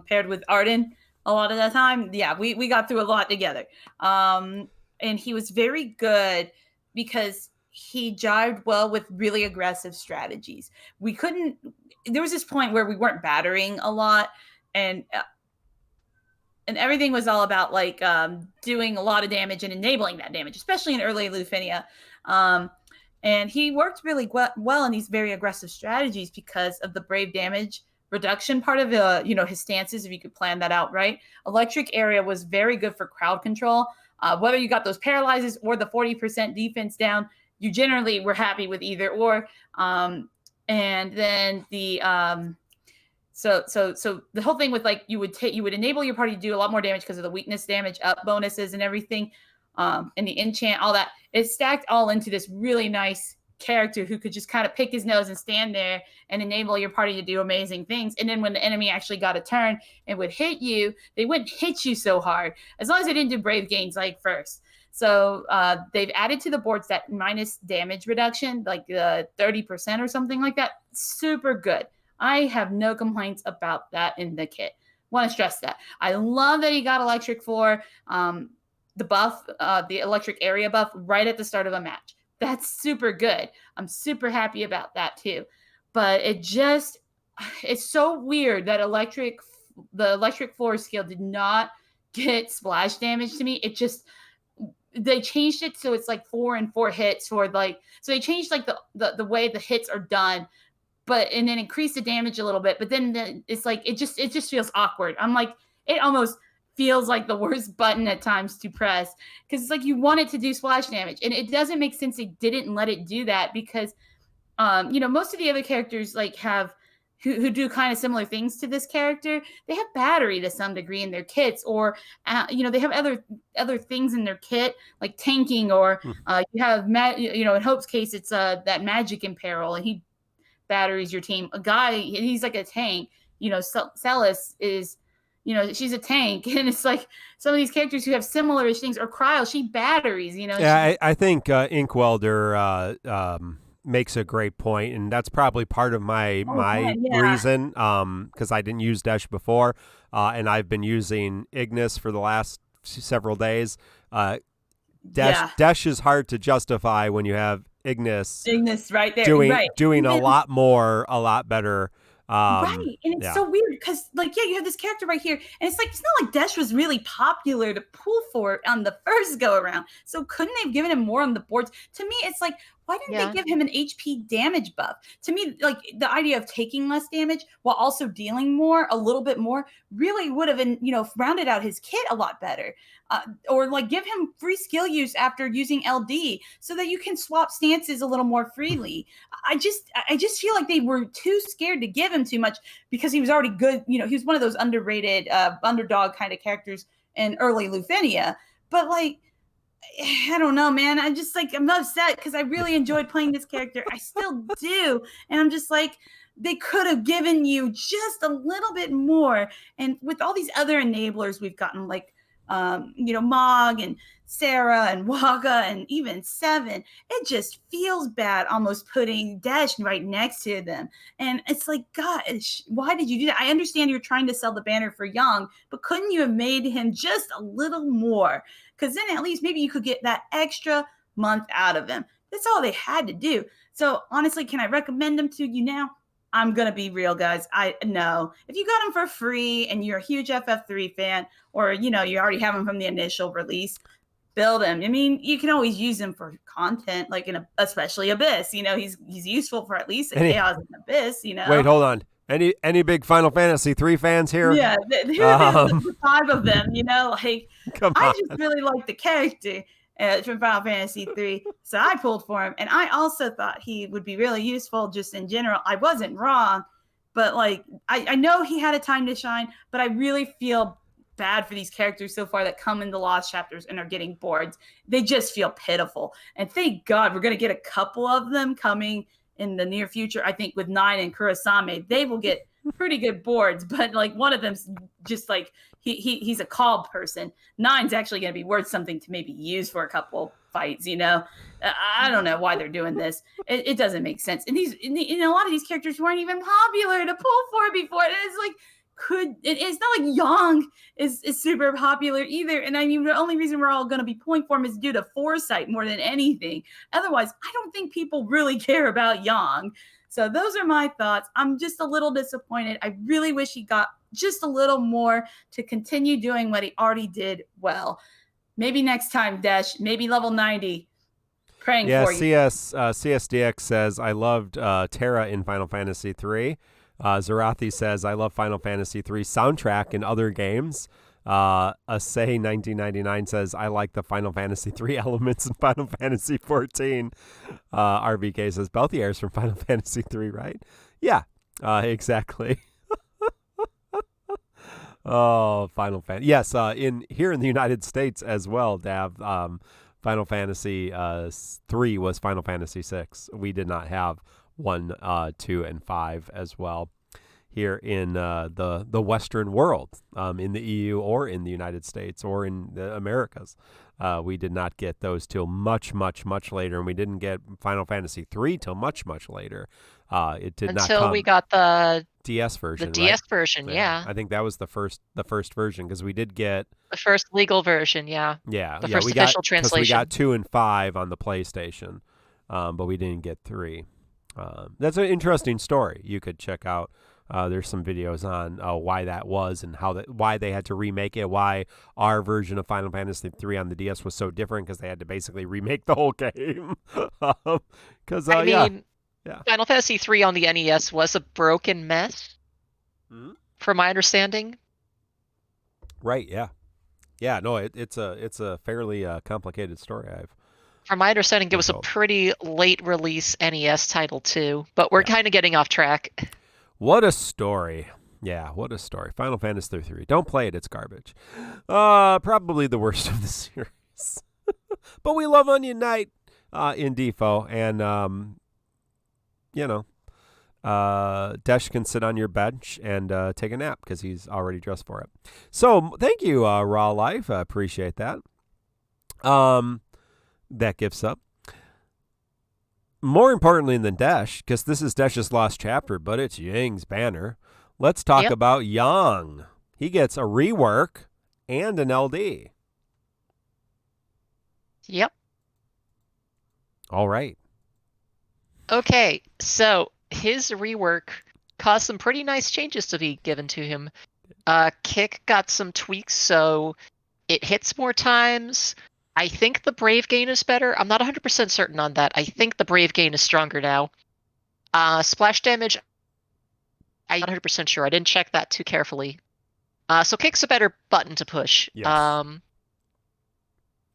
paired with Arden a lot of the time. Yeah, we got through a lot together. And he was very good because he jived well with really aggressive strategies. There was this point where we weren't battering a lot, and everything was all about like doing a lot of damage and enabling that damage, especially in early Lufenia. And he worked really well in these very aggressive strategies because of the brave damage reduction part of his stances, if you could plan that out right. Electric area was very good for crowd control. Whether you got those paralyzes or the 40% defense down, you generally were happy with either or. And then the so the whole thing with like you would enable your party to do a lot more damage because of the weakness damage up bonuses and everything, and the enchant, all that. It stacked all into this really nice character who could just kind of pick his nose and stand there and enable your party to do amazing things. And then when the enemy actually got a turn and would hit you, they wouldn't hit you so hard as long as they didn't do brave gains like first. So they've added to the boards that minus damage reduction, like 30% or something like that. Super good. I have no complaints about that in the kit. Want to stress that. I love that he got electric for the buff, the electric area buff right at the start of a match. That's super good. I'm super happy about that too. But it's so weird that the electric floor skill did not get splash damage to me. They changed it so it's like 4 and 4 hits, or like, so they changed like the way the hits are done, and then increase the damage a little bit. But then it's like it just feels awkward. I'm like, it almost feels like the worst button at times to press, because it's like you want it to do splash damage, and it doesn't make sense they didn't let it do that, because most of the other characters like have who do kind of similar things to this character. They have battery to some degree in their kits, or they have other things in their kit like tanking, or you have in Hope's case it's that magic in peril, and he batteries your team. A guy, he's like a tank. Celis is, she's a tank, and it's like some of these characters who have similar things, or Cryo, she batteries. Yeah, I think Inkwelder makes a great point, and that's probably part of my reason, because I didn't use Desh before, and I've been using Ignis for the last several days. Desh is hard to justify when you have Ignis right there doing a lot better. Right. And it's so weird because, you have this character right here, and it's not like Desh was really popular to pull for on the first go around. So couldn't they have given him more on the boards? To me, it's like, why didn't they give him an HP damage buff? To me, like, the idea of taking less damage while also dealing a little bit more, really would have been, rounded out his kit a lot better. Or like give him free skill use after using LD so that you can swap stances a little more freely. I just feel like they were too scared to give him too much because he was already good. He was one of those underrated underdog kind of characters in early Lufenia. But like, I don't know, man. I'm just like, I'm upset because I really enjoyed playing this character. I still do. And I'm just like, they could have given you just a little bit more. And with all these other enablers we've gotten, like, Mog and Sarah and Waka and even Seven, it just feels bad almost putting Desh right next to them. And it's like, gosh, why did you do that? I understand you're trying to sell the banner for Young, but couldn't you have made him just a little more? Because then at least maybe you could get that extra month out of him. That's all they had to do. So honestly, can I recommend them to you now? I'm going to be real, guys. I know if you got them for free and you're a huge FF3 fan, or, you already have them from the initial release, build him. I mean, you can always use him for content, like especially Abyss. He's useful for at least a Chaos and Abyss, Wait, hold on. Any big Final Fantasy 3 fans here? Yeah, the 5 of them, like, come on. I just really like the character from Final Fantasy 3, so I pulled for him. And I also thought he would be really useful just in general. I wasn't wrong, but like, I know he had a time to shine, but I really feel bad for these characters so far that come in the lost chapters and are getting boards. They just feel pitiful. And thank God we're going to get a couple of them coming in the near future. I think with Nine and Kurosame, they will get pretty good boards, but like one of them's just like he's a called person. Nine's actually going to be worth something to maybe use for a couple fights. I don't know why they're doing this. It doesn't make sense. And a lot of these characters weren't even popular to pull for before. And it's like, it's not like Yang is super popular either. And I mean, the only reason we're all going to be pulling for him is due to foresight more than anything. Otherwise, I don't think people really care about Yang. So those are my thoughts. I'm just a little disappointed. I really wish he got just a little more to continue doing what he already did well. Maybe next time, Desh. Maybe level 90. Praying for you. CSDX says, I loved Terra in Final Fantasy III. Zarathi says, I love Final Fantasy III soundtrack in other games. Asay 1999 says, I like the Final Fantasy III elements in Final Fantasy 14. RVK says, Belthier's from Final Fantasy III, right? Yeah, exactly. Oh, Final Fantasy. Yes, here in the United States as well, Dav. Final Fantasy 3 was Final Fantasy 6. We did not have 1, 2, and 5 as well here in the Western world, in the EU or in the United States or in the Americas. We did not get those till much, much, much later, and we didn't get Final Fantasy 3 till much, much later. It did not come until we got the DS version. The DS right? version, yeah. I think that was the first version, because we did get the first legal version, yeah. Yeah, the first official translation. We got 2 and 5 on the PlayStation, but we didn't get 3. That's an interesting story. You could check out. There's some videos on why that was and why they had to remake it. Why our version of Final Fantasy III on the DS was so different, because they had to basically remake the whole game. Because Final Fantasy III on the NES was a broken mess, from my understanding. Right. Yeah. Yeah. No, it's a fairly complicated story. From my understanding, it was a pretty late release NES title too, but we're kind of getting off track. What a story. Yeah, what a story. Final Fantasy 3. Don't play it, it's garbage. Probably the worst of the series. But we love Onion Knight in Defo, and, Desh can sit on your bench and take a nap because he's already dressed for it. So thank you, Raw Life. I appreciate that. That gives up. More importantly than Desh, because this is Desh's lost chapter, but it's Yang's banner. Let's talk about Yang. He gets a rework and an LD. Yep. All right. Okay, so his rework caused some pretty nice changes to be given to him. Kick got some tweaks, so it hits more times. I think the Brave gain is better. I'm not 100% certain on that. I think the Brave gain is stronger now. Splash damage, I'm not 100% sure. I didn't check that too carefully. So Kick's a better button to push. Yes.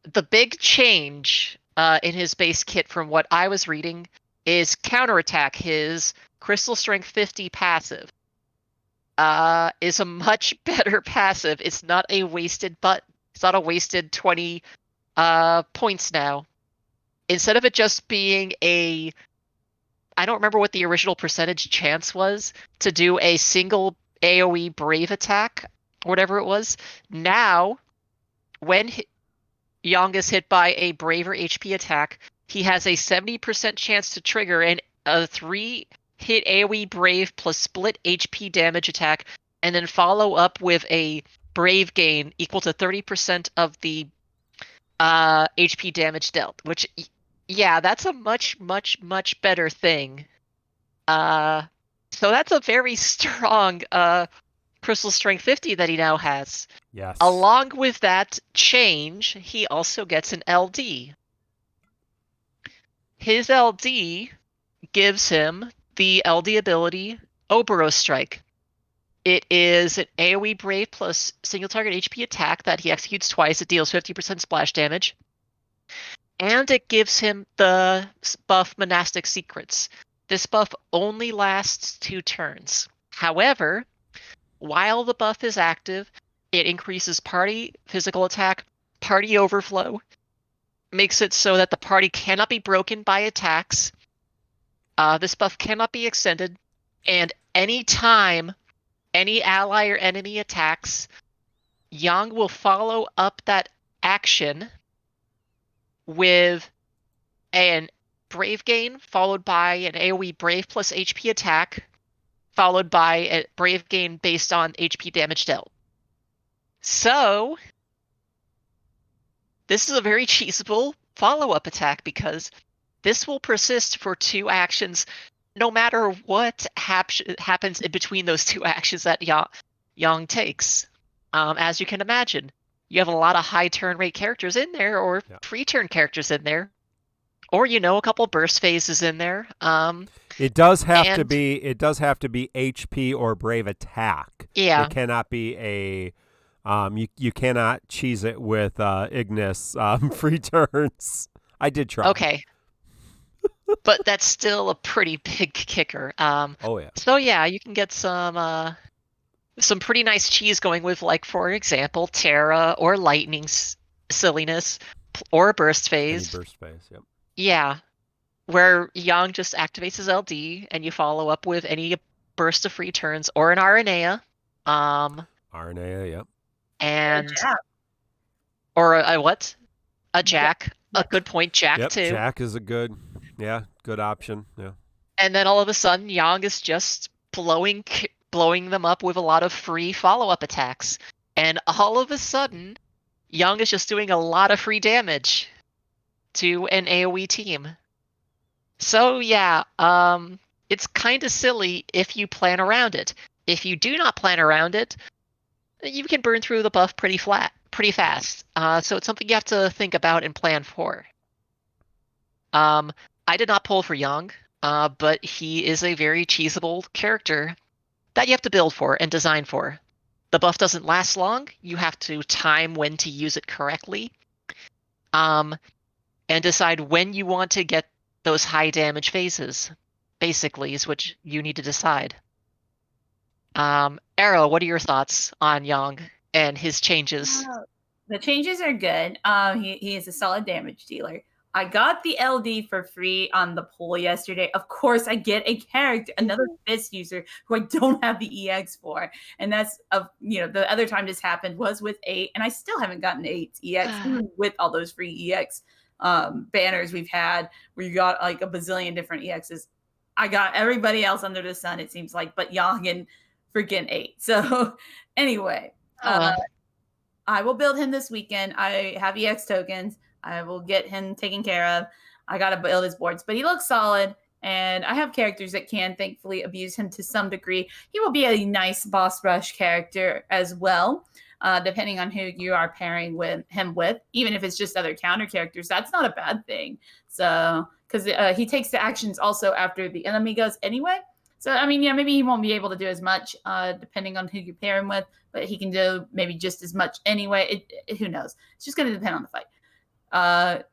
The big change in his base kit from what I was reading is counterattack. His Crystal Strength 50 passive is a much better passive. It's not a wasted button. It's not a wasted 20 points now. Instead of it just being I don't remember what the original percentage chance was to do a single AoE brave attack, or whatever it was. Now, when Yang is hit by a braver HP attack, he has a 70% chance to trigger a 3-hit AoE brave plus split HP damage attack, and then follow up with a brave gain equal to 30% of the HP damage dealt, which, yeah, that's a much, much, much better thing. So that's a very strong Crystal Strength 50 that he now has. Yes. Along with that change, he also gets an LD. His LD gives him the LD ability Oberos Strike. It is an AoE Brave plus single target HP attack that he executes twice. It deals 50% splash damage. And it gives him the buff Monastic Secrets. This buff only lasts 2 turns. However, while the buff is active, it increases party physical attack, party overflow, makes it so that the party cannot be broken by attacks. This buff cannot be extended, and anytime any ally or enemy attacks, Yang will follow up that action with an Brave gain, followed by an AoE Brave plus HP attack, followed by a Brave gain based on HP damage dealt. So, this is a very cheesable follow-up attack because this will persist for 2 actions no matter what happens in between those 2 actions that Yang takes. As you can imagine, you have a lot of high turn rate characters in there, or free turn characters in there, or a couple burst phases in there. It does have to be HP or brave attack. Yeah. It cannot be a you cannot cheese it with Ignis free turns. I did try. Okay. But that's still a pretty big kicker. Oh yeah. So yeah, you can get some pretty nice cheese going with, like, for example, Terra or Lightning silliness or Burst Phase. Any burst phase, yep. Yeah, where Yang just activates his LD and you follow up with any burst of free turns or an RNA. RNA, yep. And or a what? A Jack. Yep. A good point, Jack too. Jack is a good option. Yeah. And then all of a sudden, Yang is just blowing them up with a lot of free follow-up attacks. And all of a sudden, Yang is just doing a lot of free damage to an AoE team. So yeah, it's kind of silly if you plan around it. If you do not plan around it, you can burn through the buff pretty fast. So it's something you have to think about and plan for. I did not pull for Yang, but he is a very cheesable character that you have to build for and design for. The buff doesn't last long. You have to time when to use it correctly. And decide when you want to get those high damage phases, basically, is what you need to decide. Arrow, what are your thoughts on Yang and his changes? The changes are good. He is a solid damage dealer. I got the LD for free on the poll yesterday. Of course, I get a character, another Fist user who I don't have the EX for. And that's, the other time this happened was with 8, and I still haven't gotten 8's EX, even with all those free EX banners we've had, where you got like a bazillion different EXs. I got everybody else under the sun, it seems like, but Yang and freaking 8. So anyway, I will build him this weekend. I have EX tokens. I will get him taken care of. I got to build his boards, but he looks solid. And I have characters that can thankfully abuse him to some degree. He will be a nice boss rush character as well, depending on who you are pairing him with. Even if it's just other counter characters, that's not a bad thing. So, because he takes the actions also after the enemy goes anyway. So, I mean, maybe he won't be able to do as much depending on who you pair him with, but he can do maybe just as much anyway. Who knows? It's just going to depend on the fight. I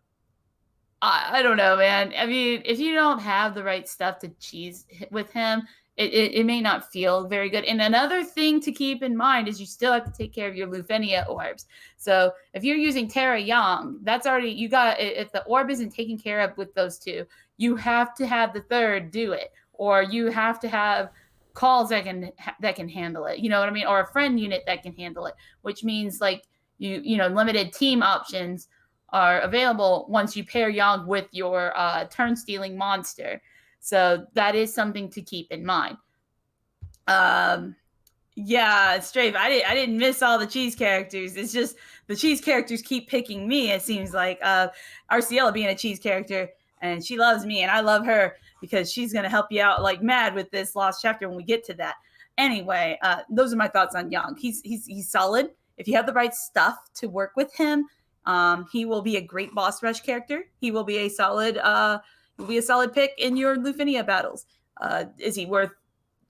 don't know, man. I mean, if you don't have the right stuff to cheese with him, it may not feel very good. And another thing to keep in mind is you still have to take care of your Lufenia orbs. So if you're using Terra Young, that's already, you got, if the orb isn't taken care of with those two, you have to have the third do it, or you have to have calls that can handle it. You know what I mean? Or a friend unit that can handle it, which means like you know, limited team options are available once you pair Young with your turn stealing monster. So that is something to keep in mind. Yeah, Strafe, I didn't miss all the cheese characters. It's just the cheese characters keep picking me, it seems like. RCL being a cheese character, and she loves me, and I love her because she's going to help you out like mad with this lost chapter when we get to that. Anyway, those are my thoughts on Young. He's solid. If you have the right stuff to work with him, he will be a great boss rush character. He will be a solid pick in your Lufenia battles. Is he worth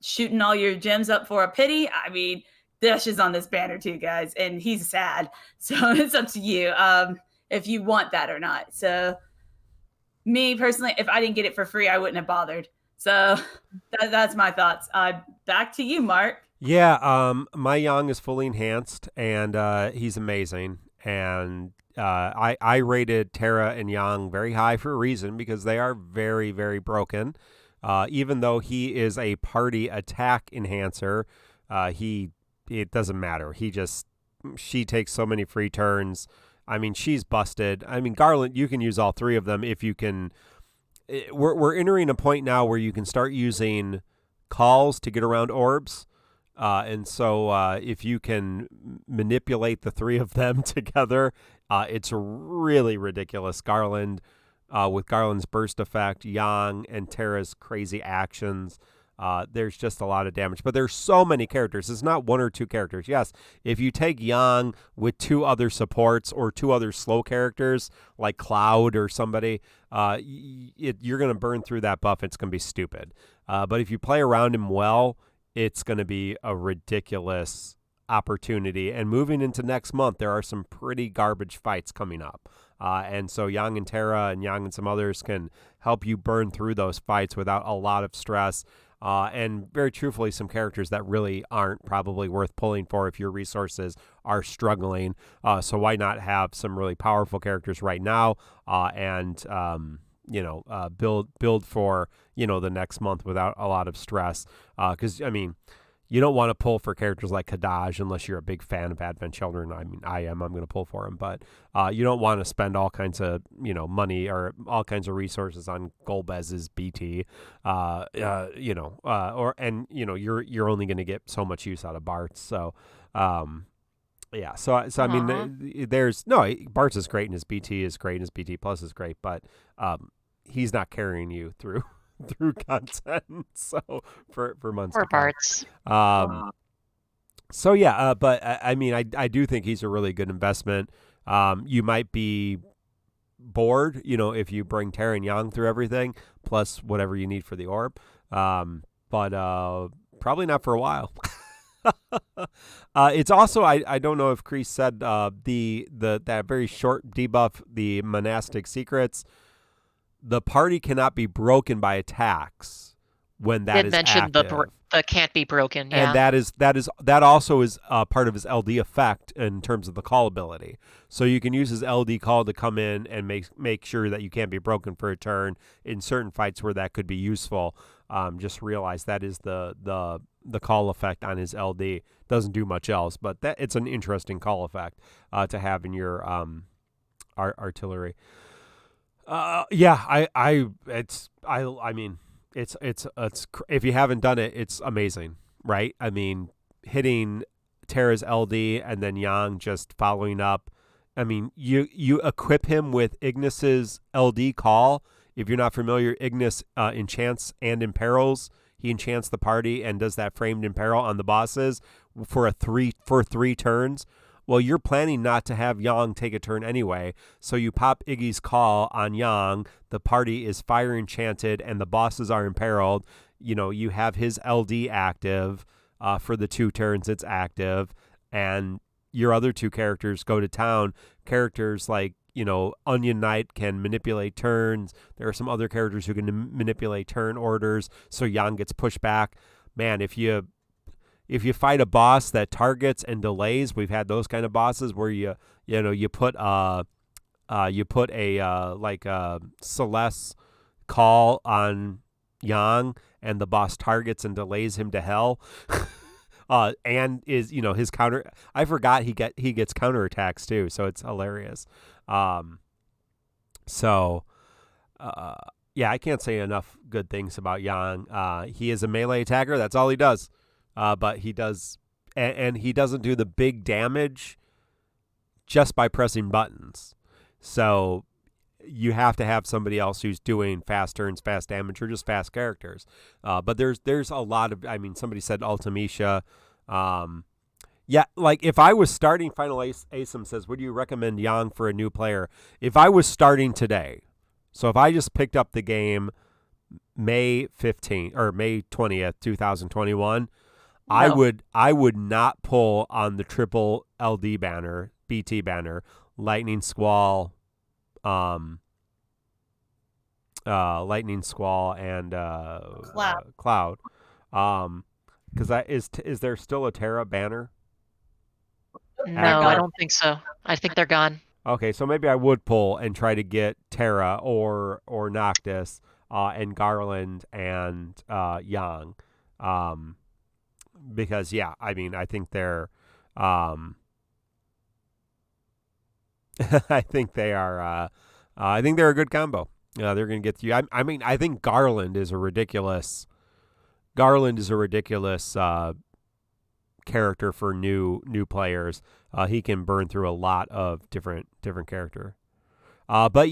shooting all your gems up for a pity? I mean, Desh is on this banner too, guys, and he's sad. So it's up to you if you want that or not. So me personally, if I didn't get it for free, I wouldn't have bothered. So that's my thoughts. Back to you, Mark. Yeah, my Young is fully enhanced, and he's amazing. And I rated Terra and Yang very high for a reason, because they are very, very broken. Even though he is a party attack enhancer, it doesn't matter. She takes so many free turns. I mean, she's busted. I mean, Garland, you can use all three of them if you can. We're entering a point now where you can start using calls to get around orbs. And so if you can manipulate the three of them together, it's really ridiculous. Garland, with Garland's burst effect, Yang, and Terra's crazy actions, there's just a lot of damage. But there's so many characters. It's not one or two characters. Yes, if you take Yang with two other supports or two other slow characters like Cloud or somebody, you're going to burn through that buff. It's going to be stupid. But if you play around him well, it's going to be a ridiculous opportunity. And moving into next month, there are some pretty garbage fights coming up. And so Yang and Terra and Yang and some others can help you burn through those fights without a lot of stress. And very truthfully, some characters that really aren't probably worth pulling for if your resources are struggling. So why not have some really powerful characters right now and build for, the next month without a lot of stress. Because, I mean, you don't want to pull for characters like Kadaj unless you're a big fan of Advent Children. I mean, I'm going to pull for him. But you don't want to spend all kinds of, money or all kinds of resources on Golbez's BT. You're only going to get so much use out of Bart's. So, yeah. So I mean, Bart's is great and his BT is great and his BT Plus is great, but he's not carrying you through content, so for months or to come. Parts. So yeah, but I mean, I do think he's a really good investment. You might be bored, if you bring Terra and Yang through everything plus whatever you need for the orb, but probably not for a while. It's also I don't know if Kreese said that very short debuff, the monastic secrets. The party cannot be broken by attacks when that is active. The can't be broken, yeah. And that also is part of his LD effect in terms of the call ability. So you can use his LD call to come in and make sure that you can't be broken for a turn in certain fights where that could be useful. Just realize that is the call effect on his LD. Doesn't do much else, but it's an interesting call effect to have in your artillery. It's if you haven't done it, it's amazing, right? I mean, hitting Terra's LD and then Yang just following up. I mean, you equip him with Ignis's LD call. If you're not familiar, Ignis enchants and imperils. He enchants the party and does that framed imperil on the bosses for three turns. Well, you're planning not to have Yang take a turn anyway, so you pop Iggy's call on Yang, the party is fire enchanted, and the bosses are imperiled. You have his LD active for the 2 turns it's active, and your other 2 characters go to town. Characters like, Onion Knight can manipulate turns. There are some other characters who can manipulate turn orders, so Yang gets pushed back. man, if you fight a boss that targets and delays, we've had those kind of bosses where you put a Celeste call on Yang, and the boss targets and delays him to hell. And is his counter. I forgot he gets counterattacks too, so it's hilarious. Yeah, I can't say enough good things about Yang. He is a melee attacker. That's all he does. But he does, and he doesn't do the big damage just by pressing buttons. So you have to have somebody else who's doing fast turns, fast damage, or just fast characters. But there's a lot of, somebody said Ultimecia. Yeah, like if I was starting Final ASIM says, would you recommend Yang for a new player? If I was starting today, so if I just picked up the game May 15th or May 20th, 2021, no. I would not pull on the triple LD banner, BT banner, Lightning Squall, and Cloud. Because is there still a Terra banner? No, I don't think so. I think they're gone. Okay, so maybe I would pull and try to get Terra or Noctis and Garland and Yang. Because I think they're I think they are I think they're a good combo. They're going to get you. I think Garland is a ridiculous character for new players. He can burn through a lot of different character. But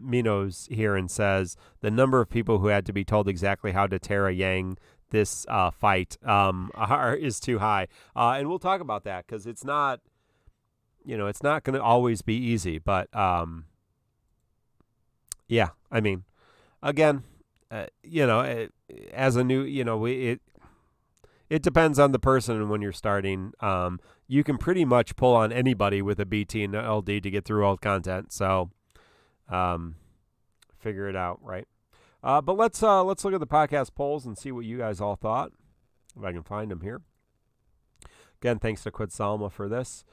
Minos here and says the number of people who had to be told exactly how to Terra Yang this fight is too high. And we'll talk about that because it's not, it's not going to always be easy. But again, as a new, it depends on the person when you're starting. You can pretty much pull on anybody with a BT and LD to get through old content. So, figure it out, right? But let's look at the podcast polls and see what you guys all thought. If I can find them here. Again, thanks to Quid Salma for this.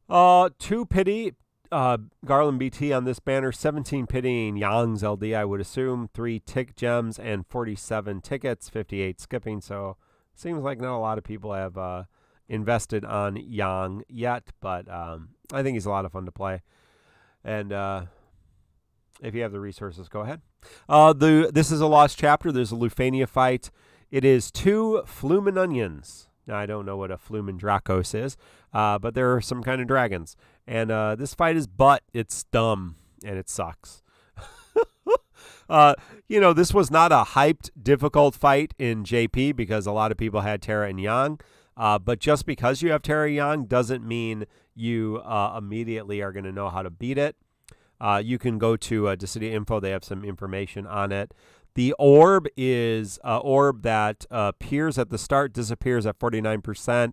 2 pity Garland BT on this banner, 17 pitying Yang's LD, I would assume, 3 tick gems and 47 tickets, 58 skipping. So seems like not a lot of people have invested on Yang yet, but I think he's a lot of fun to play. And if you have the resources, go ahead. This is a lost chapter. There's a Lufenia fight. It is 2 Flumen Onions. Now, I don't know what a Flumen Dracos is, but there are some kind of dragons. And this fight is it's dumb, and it sucks. This was not a hyped, difficult fight in JP because a lot of people had Terra and Yang. But just because you have Terra Yang doesn't mean you immediately are going to know how to beat it. You can go to Dissidia Info. They have some information on it. The orb is an orb that appears at the start, disappears at 49%.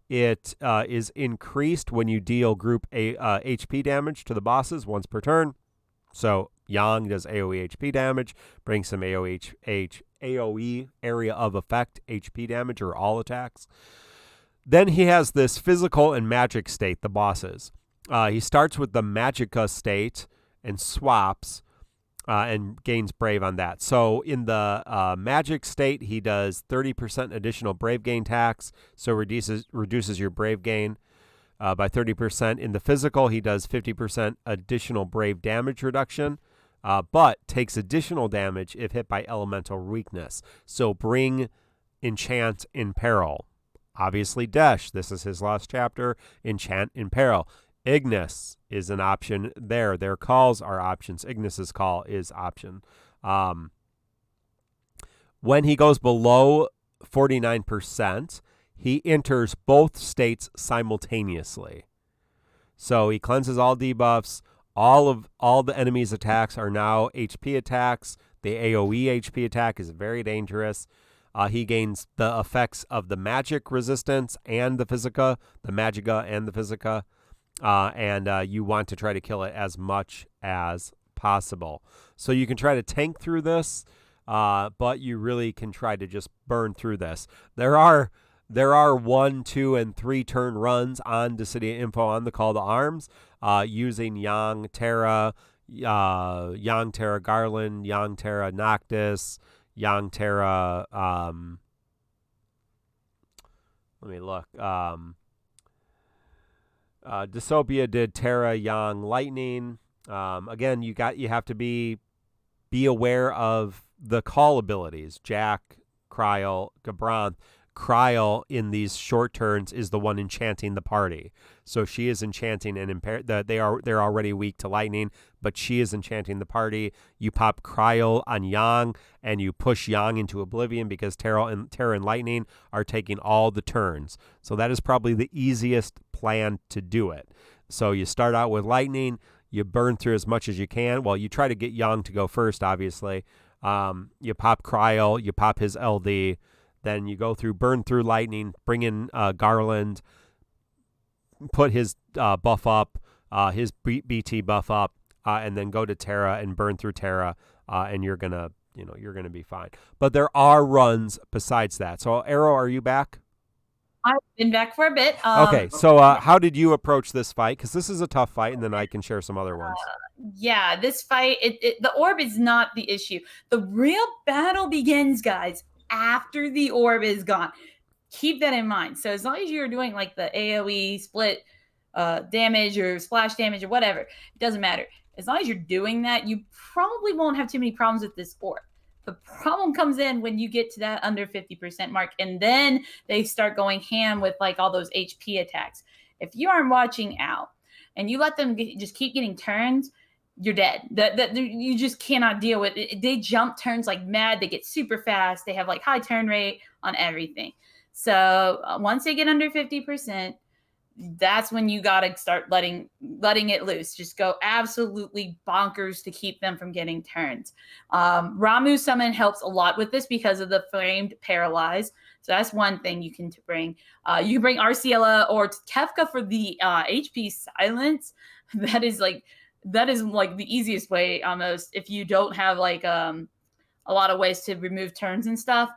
It is increased when you deal group HP damage to the bosses once per turn. So Yang does AoE HP damage, brings some AoE area of effect HP damage or all attacks. Then he has this physical and magic state, the bosses. He starts with the Magica state and swaps and gains Brave on that. So in the magic state, he does 30% additional Brave gain tax, so reduces your Brave gain by 30%. In the physical, he does 50% additional Brave damage reduction, but takes additional damage if hit by elemental weakness. So bring Enchant in Peril. Obviously, Desh, this is his last chapter, Enchant in Peril. Ignis is an option there. Their calls are options. Ignis's call is option. When he goes below 49%, he enters both states simultaneously. So he cleanses all debuffs. All the enemy's attacks are now HP attacks. The AoE HP attack is very dangerous. He gains the effects of the magic resistance and the Physica, the Magica and the Physica. And you want to try to kill it as much as possible. So you can try to tank through this. but you really can try to just burn through this. There are 1, 2, and 3 turn runs on Dissidia Info on the Call to Arms using Yang Terra, Yang Terra Garland, Yang Terra Noctis, Yang Terra. Let me look. Dystopia did Terra Yang Lightning. Again, you have to be aware of the call abilities. Jack, Kryl, Gabranth. Kryl in these short turns is the one enchanting the party. So she is enchanting and they're already weak to lightning, but she is enchanting the party. You pop Kryl on Yang and you push Yang into oblivion because Terra and Lightning are taking all the turns. So that is probably the easiest plan to do it. So you start out with Lightning, you burn through as much as you can. Well, you try to get Yang to go first, obviously. You pop Kryl, you pop his LD. Then you go through, burn through Lightning, bring in Garland, put his buff up, his BT buff up, and then go to Terra and burn through Terra, and you're gonna be fine. But there are runs besides that. So Arrow, are you back? I've been back for a bit. Okay, so how did you approach this fight? Because this is a tough fight, and then I can share some other ones. Yeah, this fight, the orb is not the issue. The real battle begins, guys, after the orb is gone. Keep that in mind. So as long as you're doing like the AoE split damage or splash damage or whatever, it doesn't matter. As long as you're doing that, you probably won't have too many problems with this orb. The problem comes in when you get to that under 50% mark, and then they start going ham with like all those HP attacks. If you aren't watching out and you let them just keep getting turns, you're dead. You just cannot deal with it. They jump turns like mad. They get super fast. They have like high turn rate on everything. So once they get under 50%, that's when you got to start letting it loose. Just go absolutely bonkers to keep them from getting turns. Ramuh Summon helps a lot with this because of the Framed Paralyze. So that's one thing you can bring. You can bring Arciela or Kefka for the HP Silence. That is like the easiest way almost if you don't have like a lot of ways to remove turns and stuff.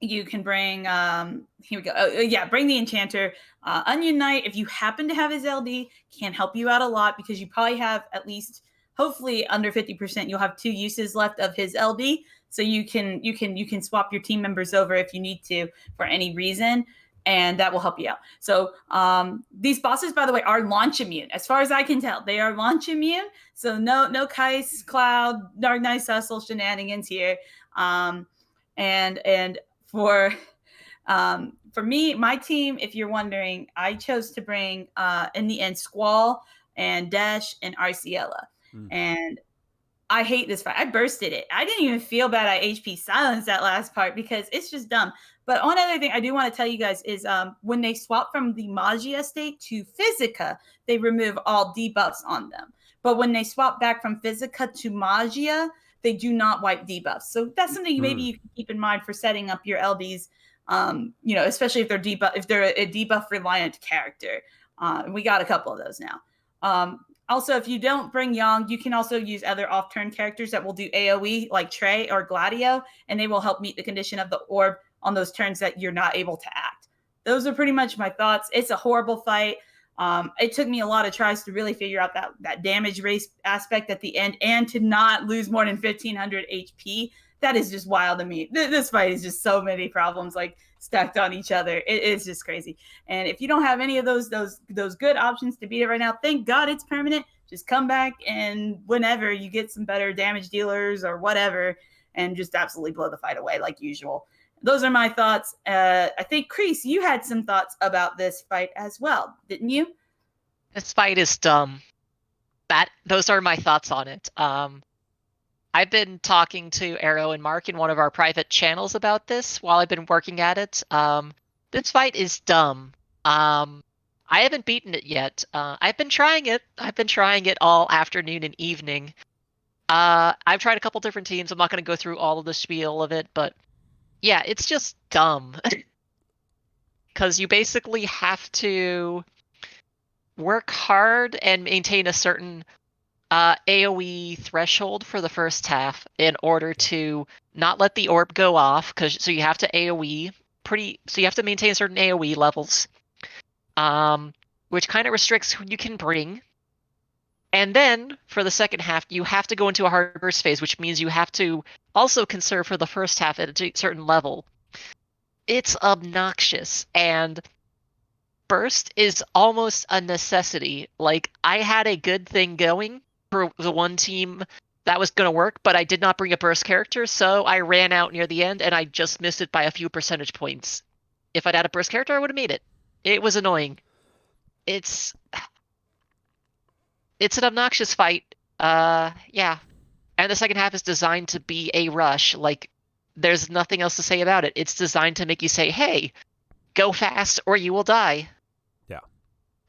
You can bring here we go. Bring the Enchanter. Onion Knight, if you happen to have his LD, can help you out a lot because you probably have at least, hopefully under 50%, you'll have 2 uses left of his LD. So you can swap your team members over if you need to for any reason, and that will help you out. So these bosses, by the way, are launch immune. As far as I can tell, they are launch immune. So no Kais, Cloud, Dark Knight, Cecil shenanigans here. And for me, my team, if you're wondering, I chose to bring in the end Squall and Desh and Arciela. And I hate this fight. I bursted it. I didn't even feel bad I HP silenced that last part because it's just dumb. But one other thing I do want to tell you guys is when they swap from the Magia state to Physica, they remove all debuffs on them. But when they swap back from Physica to Magia, they do not wipe debuffs. So that's something maybe you can keep in mind for setting up your LDs, especially if they're a debuff reliant character. We got a couple of those now. Also, if you don't bring Yang, you can also use other off-turn characters that will do AoE, like Trey or Gladio, and they will help meet the condition of the orb on those turns that you're not able to act. Those are pretty much my thoughts. It's a horrible fight. It took me a lot of tries to really figure out that damage race aspect at the end and to not lose more than 1,500 HP. That is just wild to me. This fight is just so many problems like stacked on each other. It's just crazy. And if you don't have any of those good options to beat it right now, thank God it's permanent. Just come back and whenever you get some better damage dealers or whatever, and just absolutely blow the fight away like usual. Those are my thoughts. I think, Kreese, you had some thoughts about this fight as well, didn't you? This fight is dumb. Those are my thoughts on it. I've been talking to Arrow and Mark in one of our private channels about this while I've been working at it. This fight is dumb. I haven't beaten it yet. I've been trying it. I've been trying it all afternoon and evening. I've tried a couple different teams. I'm not going to go through all of the spiel of it, but yeah, it's just dumb. Because you basically have to work hard and maintain a certain AoE threshold for the first half in order to not let the orb go off, so you have to AoE so you have to maintain certain AoE levels, which kind of restricts who you can bring. And then for the second half, you have to go into a hard burst phase, which means you have to also conserve for the first half at a certain level. It's obnoxious, and burst is almost a necessity. Like, I had a good thing going for the one team that was going to work, but I did not bring a burst character, so I ran out near the end, and I just missed it by a few percentage points. If I'd had a burst character, I would have made it. It was annoying. It's an obnoxious fight. Yeah. And the second half is designed to be a rush. Like, there's nothing else to say about it. It's designed to make you say, hey, go fast or you will die. Yeah.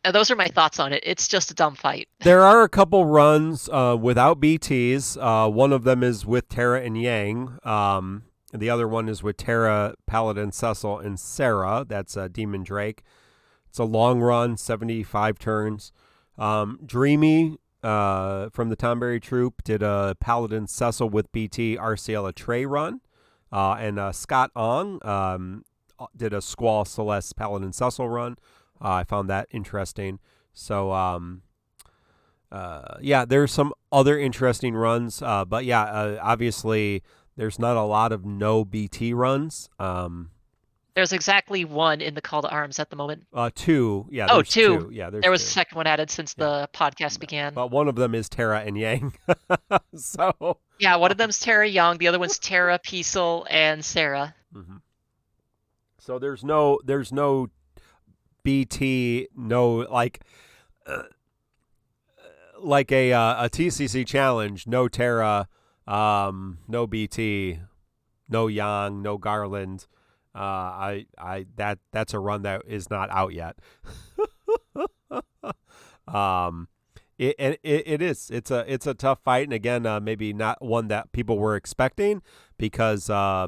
And those are my thoughts on it. It's just a dumb fight. There are a couple runs without BTs. One of them is with Terra and Yang. The other one is with Terra, Paladin, Cecil, and Sarah. That's Demon Drake. It's a long run, 75 turns. Dreamy from the Tonberry Troupe did a Paladin Cecil with BT RCL Trey run. And Scott Ong did a Squall Celeste Paladin Cecil run. I found that interesting. So, yeah, there's some other interesting runs. But yeah, obviously there's not a lot of no BT runs. There's exactly one in the Call to Arms at the moment. Two. Yeah. Oh, there's two. Yeah, there was a second one added since the podcast began. But one of them is Terra and Yang. So. Yeah, one of them's Terra Young. The other one's Terra, Peacel, and Sarah. Mm-hmm. So there's no BT, no like a TCC challenge, no Terra, no BT, no Yang, no Garland. That's a run that is not out yet. It's a tough fight, and again, maybe not one that people were expecting because a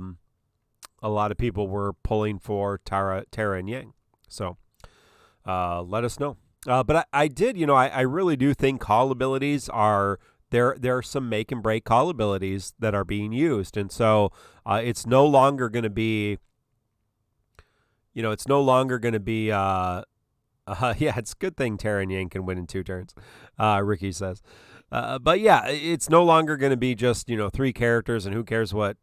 lot of people were pulling for Terra and Yang. So let us know. But I did, I really do think call abilities are there are some make and break call abilities that are being used, and so it's no longer going to be. It's no longer going to be. Yeah, it's a good thing Terra and Yang can win in 2 turns. Ricky says. But yeah, it's no longer going to be just 3 characters and who cares what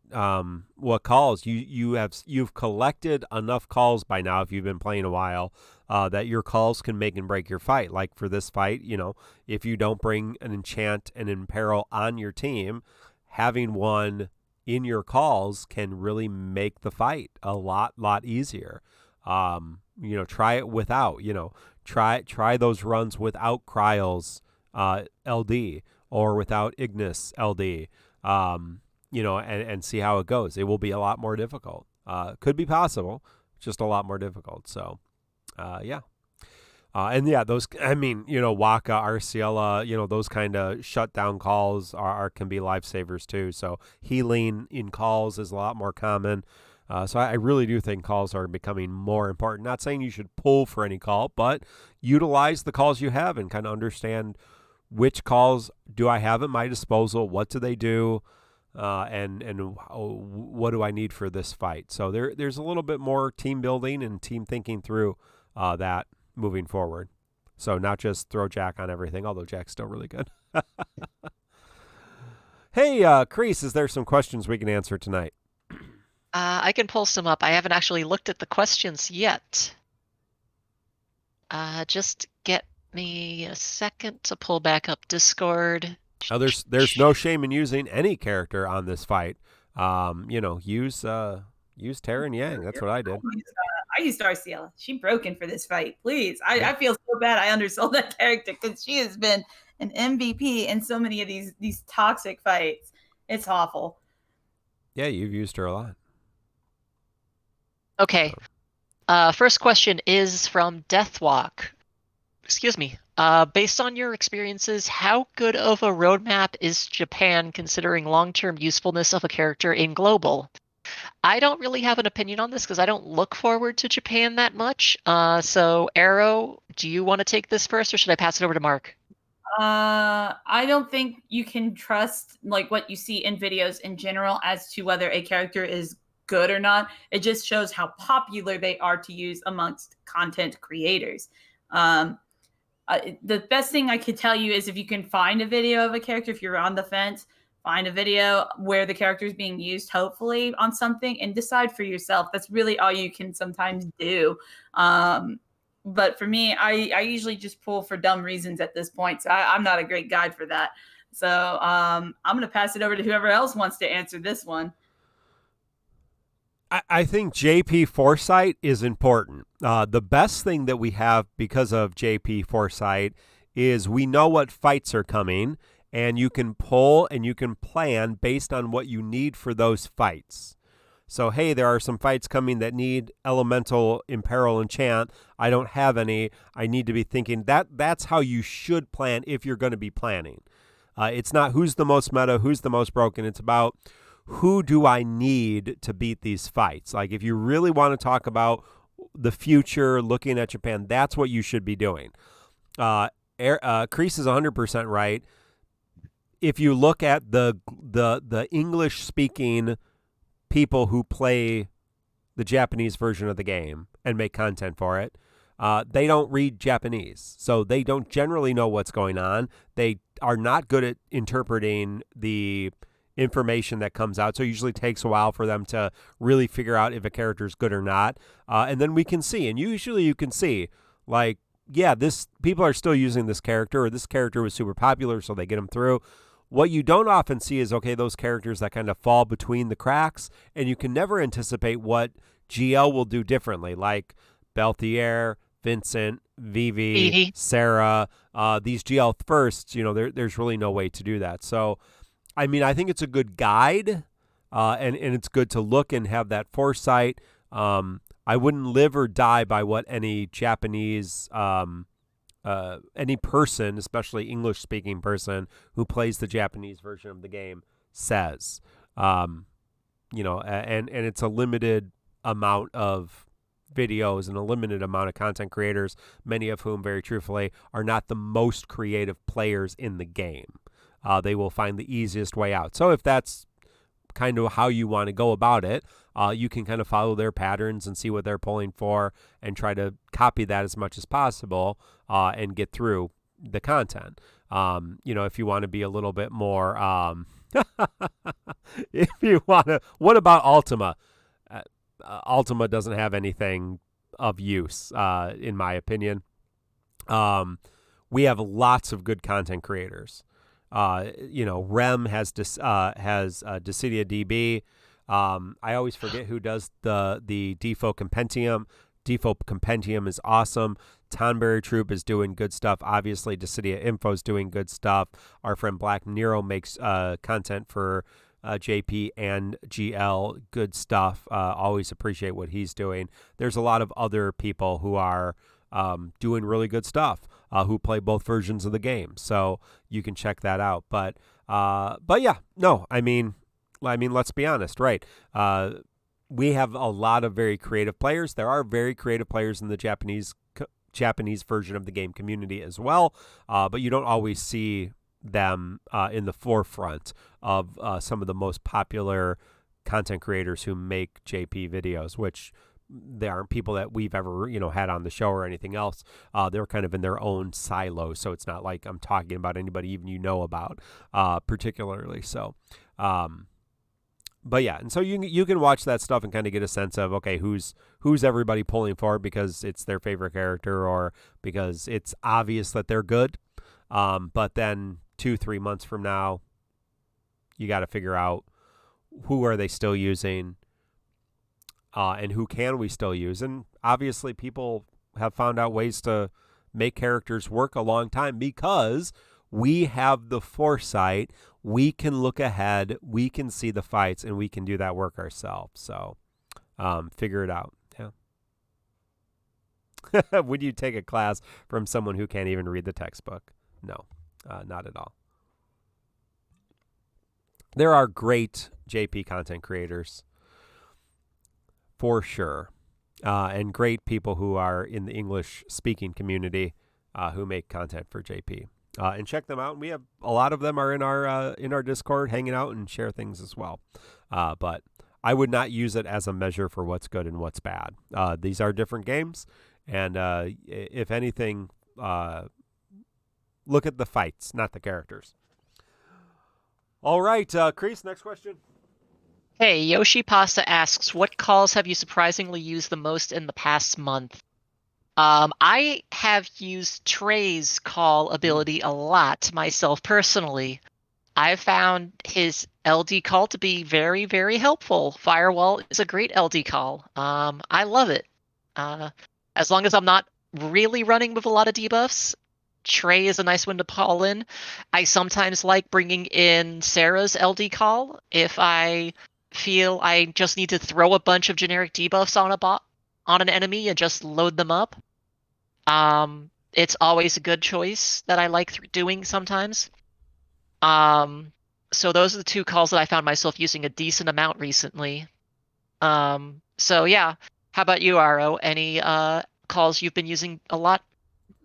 calls. You've collected enough calls by now if you've been playing a while that your calls can make and break your fight. Like for this fight, if you don't bring an enchant and imperil on your team, having one in your calls can really make the fight a lot easier. Try it without. Try those runs without Cryos. LD or without Ignis LD, and see how it goes. It will be a lot more difficult. Could be possible, just a lot more difficult. So, yeah. And yeah, those, Waka, Arciela, those kind of shutdown calls can be lifesavers too. So healing in calls is a lot more common. So I really do think calls are becoming more important. Not saying you should pull for any call, but utilize the calls you have and kind of understand which calls do I have at my disposal, what do they do, and what do I need for this fight. So there's a little bit more team building and team thinking through that moving forward. So not just throw Jack on everything, although Jack's still really good. Hey, Kreese, is there some questions we can answer tonight? I can pull some up. I haven't actually looked at the questions yet. Just get me a second to pull back up Discord. Now, there's no shame in using any character on this fight. Use Terra and Yang. That's what I did. I used Arciela. She broken for this fight. Please, I feel so bad. I undersold that character because she has been an MVP in so many of these toxic fights. It's awful. Yeah, you've used her a lot. Okay. First question is from Deathwalk. Excuse me. Based on your experiences, how good of a roadmap is Japan considering long-term usefulness of a character in global? I don't really have an opinion on this because I don't look forward to Japan that much. So, Arrow, do you want to take this first or should I pass it over to Mark? I don't think you can trust like what you see in videos in general as to whether a character is good or not. It just shows how popular they are to use amongst content creators. Um, the best thing I could tell you is if you can find a video of a character, if you're on the fence, find a video where the character is being used, hopefully on something, and decide for yourself. That's really all you can sometimes do. But for me, I usually just pull for dumb reasons at this point. So I'm not a great guide for that. So I'm going to pass it over to whoever else wants to answer this one. I think JP foresight is important. The best thing that we have because of JP foresight is we know what fights are coming, and you can pull and you can plan based on what you need for those fights. So, hey, there are some fights coming that need elemental imperil enchant. I don't have any. I need to be thinking that's how you should plan if you're going to be planning. It's not who's the most meta, who's the most broken. It's about who do I need to beat these fights? Like if you really want to talk about the future, looking at Japan, that's what you should be doing. Kreese is 100% right. If you look at the English-speaking people who play the Japanese version of the game and make content for it, they don't read Japanese. So they don't generally know what's going on. They are not good at interpreting the information that comes out. So it usually takes a while for them to really figure out if a character is good or not. And then we can see, and usually you can see, like, yeah, people are still using this character, or this character was super popular, so they get them through. What you don't often see is, okay, those characters that kind of fall between the cracks, and you can never anticipate what GL will do differently, like Belthier, Vincent, Vivi, Sarah, these GL firsts, there's really no way to do that. So, I mean, I think it's a good guide, and it's good to look and have that foresight. I wouldn't live or die by what any Japanese, any person, especially English-speaking person who plays the Japanese version of the game says. And it's a limited amount of videos and a limited amount of content creators, many of whom, very truthfully, are not the most creative players in the game. They will find the easiest way out. So if that's kind of how you want to go about it, you can kind of follow their patterns and see what they're pulling for and try to copy that as much as possible and get through the content. If you want to be a little bit more, if you want to, what about Ultima? Ultima doesn't have anything of use, in my opinion. We have lots of good content creators. Rem has DissidiaDB. I always forget who does the DeFo Compendium. DeFo Compendium is awesome. Tonberry Troupe is doing good stuff. Obviously, DissidiaInfo is doing good stuff. Our friend Black Nero makes content for JP and GL. Good stuff. Always appreciate what he's doing. There's a lot of other people who are doing really good stuff, who play both versions of the game. So you can check that out. But yeah, no, I mean, let's be honest, right? We have a lot of very creative players. There are very creative players in the Japanese version of the game community as well. But you don't always see them in the forefront of some of the most popular content creators who make JP videos, which they aren't people that we've ever, had on the show or anything else. They're kind of in their own silo, so it's not like I'm talking about anybody even about particularly. So, but yeah, and so you can watch that stuff and kind of get a sense of, okay, who's everybody pulling for because it's their favorite character or because it's obvious that they're good. But then 2-3 months from now, you got to figure out who are they still using. And who can we still use? And obviously people have found out ways to make characters work a long time because we have the foresight. We can look ahead. We can see the fights, and we can do that work ourselves. So figure it out. Yeah. Would you take a class from someone who can't even read the textbook? No, not at all. There are great JP content creators, for sure, and great people who are in the English-speaking community who make content for JP. and check them out. We have a lot of them are in our Discord, hanging out and share things as well. But I would not use it as a measure for what's good and what's bad. These are different games, and if anything, look at the fights, not the characters. All right, Kreese, next question. Hey, Yoshi Pasta asks, what calls have you surprisingly used the most in the past month? I have used Trey's call ability a lot myself personally. I've found his LD call to be very, very helpful. Firewall is a great LD call. I love it. As long as I'm not really running with a lot of debuffs, Trey is a nice one to call in. I sometimes like bringing in Sarah's LD call if I feel I just need to throw a bunch of generic debuffs on an enemy and just load them up. It's always a good choice that I like doing sometimes. So those are the two calls that I found myself using a decent amount recently. So yeah. How about you, Aro? Any calls you've been using a lot?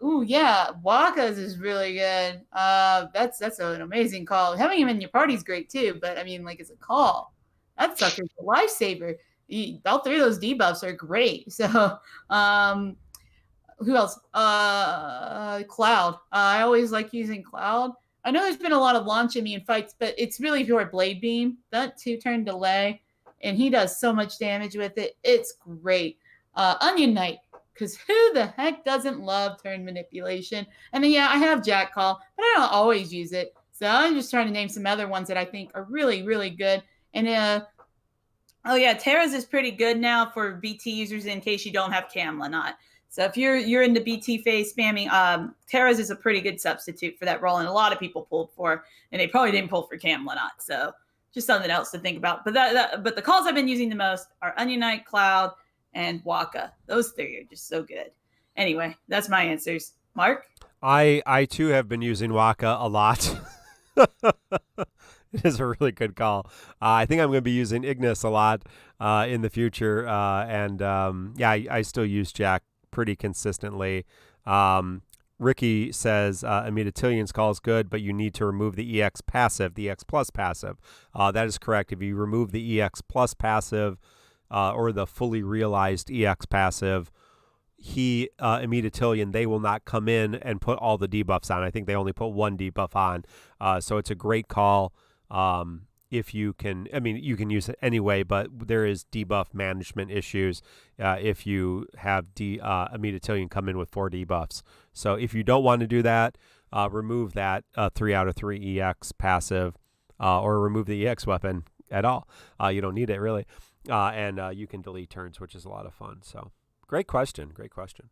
Ooh, yeah, Waka's is really good. That's an amazing call. Having him in your party is great too, but I mean, like, as a call, that sucker's a lifesaver. All three of those debuffs are great. So, who else? Cloud. I always like using Cloud. I know there's been a lot of launch immune fights, but it's really for Blade Beam. That 2-turn delay, and he does so much damage with it. It's great. Onion Knight, because who the heck doesn't love turn manipulation? And then, yeah, I have Jack Call, but I don't always use it. So I'm just trying to name some other ones that I think are really, really good. And oh yeah, Terra's is pretty good now for BT users in case you don't have Camlanot. So if you're in the BT phase spamming, Terra's is a pretty good substitute for that role, and a lot of people pulled for, and they probably didn't pull for Camlanot. So just something else to think about. But but the calls I've been using the most are Onion Knight, Cloud, and Waka. Those three are just so good. Anyway, that's my answers. Mark? I too have been using Waka a lot. It is a really good call. I think I'm going to be using Ignis a lot in the future. I still use Jack pretty consistently. Ricky says Emotes call is good, but you need to remove the EX passive, the EX plus passive. That is correct. If you remove the EX plus passive or the fully realized EX passive, Emotes, they will not come in and put all the debuffs on. I think they only put one debuff on. So it's a great call. If you can, I mean, you can use it anyway, but there is debuff management issues if you have Emotes come in with 4 debuffs. So if you don't want to do that, remove that 3 out of 3 EX passive or remove the EX weapon at all. You don't need it really. And you can delete turns, which is a lot of fun. So great question. Great question.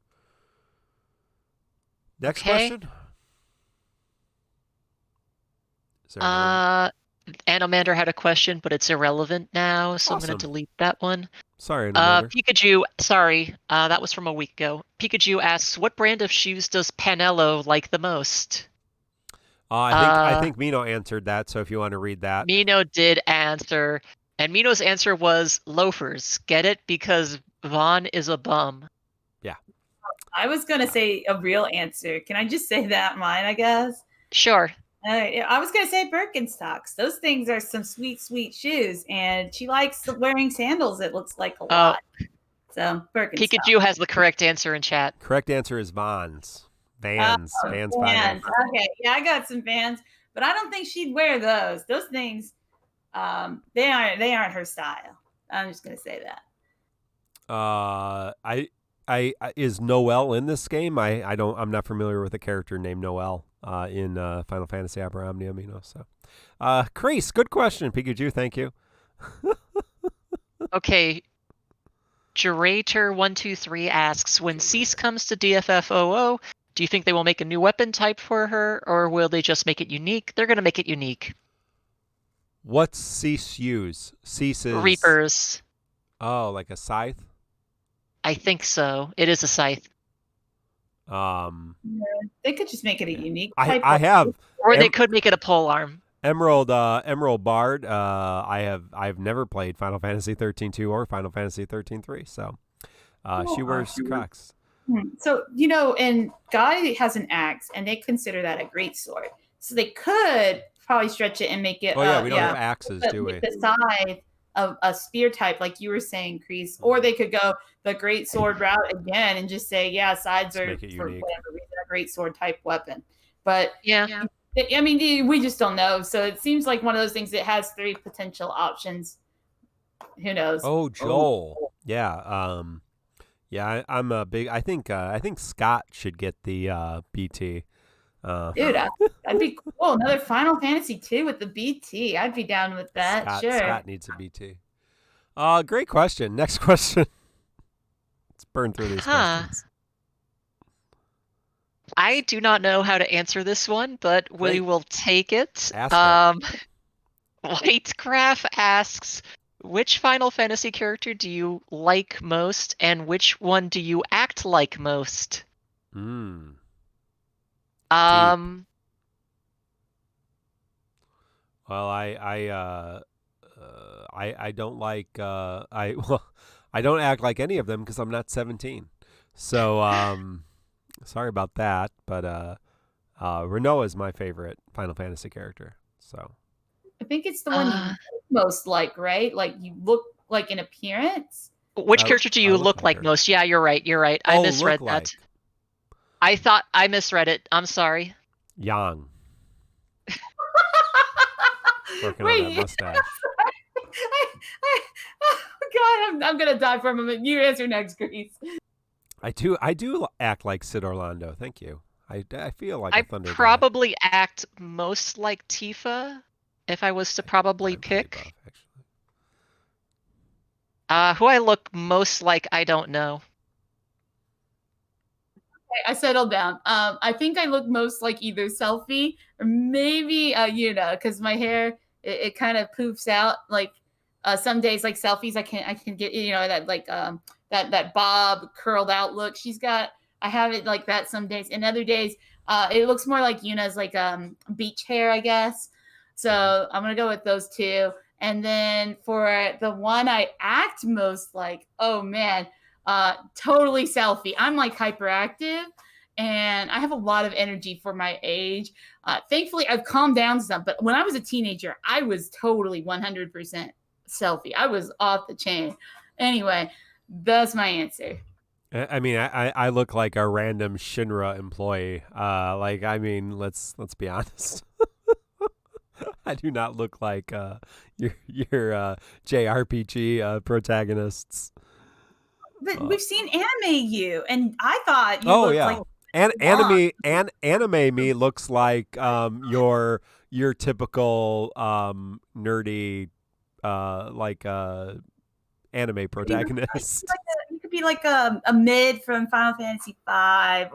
Next question. Is there another? Anomander had a question, but it's irrelevant now, so Awesome. I'm going to delete that one. Sorry, Anomander. Pikachu, sorry, that was from a week ago. Pikachu asks, what brand of shoes does Panello like the most? I think Mino answered that, so if you want to read that. Mino did answer, and Mino's answer was loafers. Get it? Because Vaughn is a bum. Yeah. I was going to say a real answer. Can I just say that mine, I guess? Sure. I was going to say Birkenstocks. Those things are some sweet, sweet shoes. And she likes wearing sandals, it looks like a lot. So Birkenstocks. Pikachu has the correct answer in chat. Correct answer is Vans. Vans. Vans. Okay. Yeah, I got some Vans. But I don't think she'd wear those. Those things, they aren't her style. I'm just going to say that. Is Noelle in this game? I'm not familiar with a character named Noelle in Final Fantasy Opera Omnia Mino. So, Kreese, good question, Pikachu. Thank you. Okay. Gerator123 asks, when Cease comes to DFFOO, do you think they will make a new weapon type for her, or will they just make it unique? They're going to make it unique. What's Cease use? Cease is Reapers. Oh, like a scythe? I think so. It is a scythe. They could just make it a unique type. Or they could make it a pole arm. Emerald Bard. I've never played Final Fantasy 13-2 or Final Fantasy 13-3, so she wears Crocs. So, and Guy has an axe, and they consider that a great sword. So they could probably stretch it and make it. Oh yeah, we don't have axes, do we? The scythe of a spear type, like you were saying, Kreese. Or they could go the great sword route again and just say, scythes are for whatever reason a great sword type weapon. But yeah, I mean, we just don't know. So it seems like one of those things that has 3 potential options. Who knows? Oh, Joel. Yeah. Yeah, I'm a big. I think Scott should get the BT. Dude, that'd be cool. Another Final Fantasy II with the BT. I'd be down with that. Sure. Scott needs a BT. Great question. Next question. Let's burn through these questions. I do not know how to answer this one, but we will take it. Whitecraft asks, which Final Fantasy character do you like most, and which one do you act like most? Well, I don't like I don't act like any of them because I'm not 17. So sorry about that, but Renault is my favorite Final Fantasy character. So I think it's the one you most like, right? Like you look like in appearance. Which character do you look like most? Yeah, you're right. I misread that. I thought I misread it. I'm sorry. Yang. Working on that mustache. Oh God, I'm gonna die for a moment. You answer next, Grease. I do act like Sid Orlando. Thank you. I feel like a Thunder probably act most like Tifa if I was to probably pick. Who I look most like, I don't know. Okay, I settled down. I think I look most like either Selfie or maybe Yuna, because my hair it kind of poofs out. Like some days, like Selfies, I can get that like that bob curled out look. I have it like that some days, and other days it looks more like Yuna's like beach hair, I guess. So I'm gonna go with those two. And then for the one I act most like, oh man, totally Selfie. I'm like hyperactive and I have a lot of energy for my age. Thankfully, I've calmed down some, but when I was a teenager, I was totally 100% Selfie. I was off the chain. Anyway, that's my answer. I mean, I look like a random Shinra employee. Let's be honest. I do not look like your JRPG protagonists. But we've seen anime you, and I thought you looked like anime me looks like your typical nerdy anime protagonist. You could be like a mid from Final Fantasy V,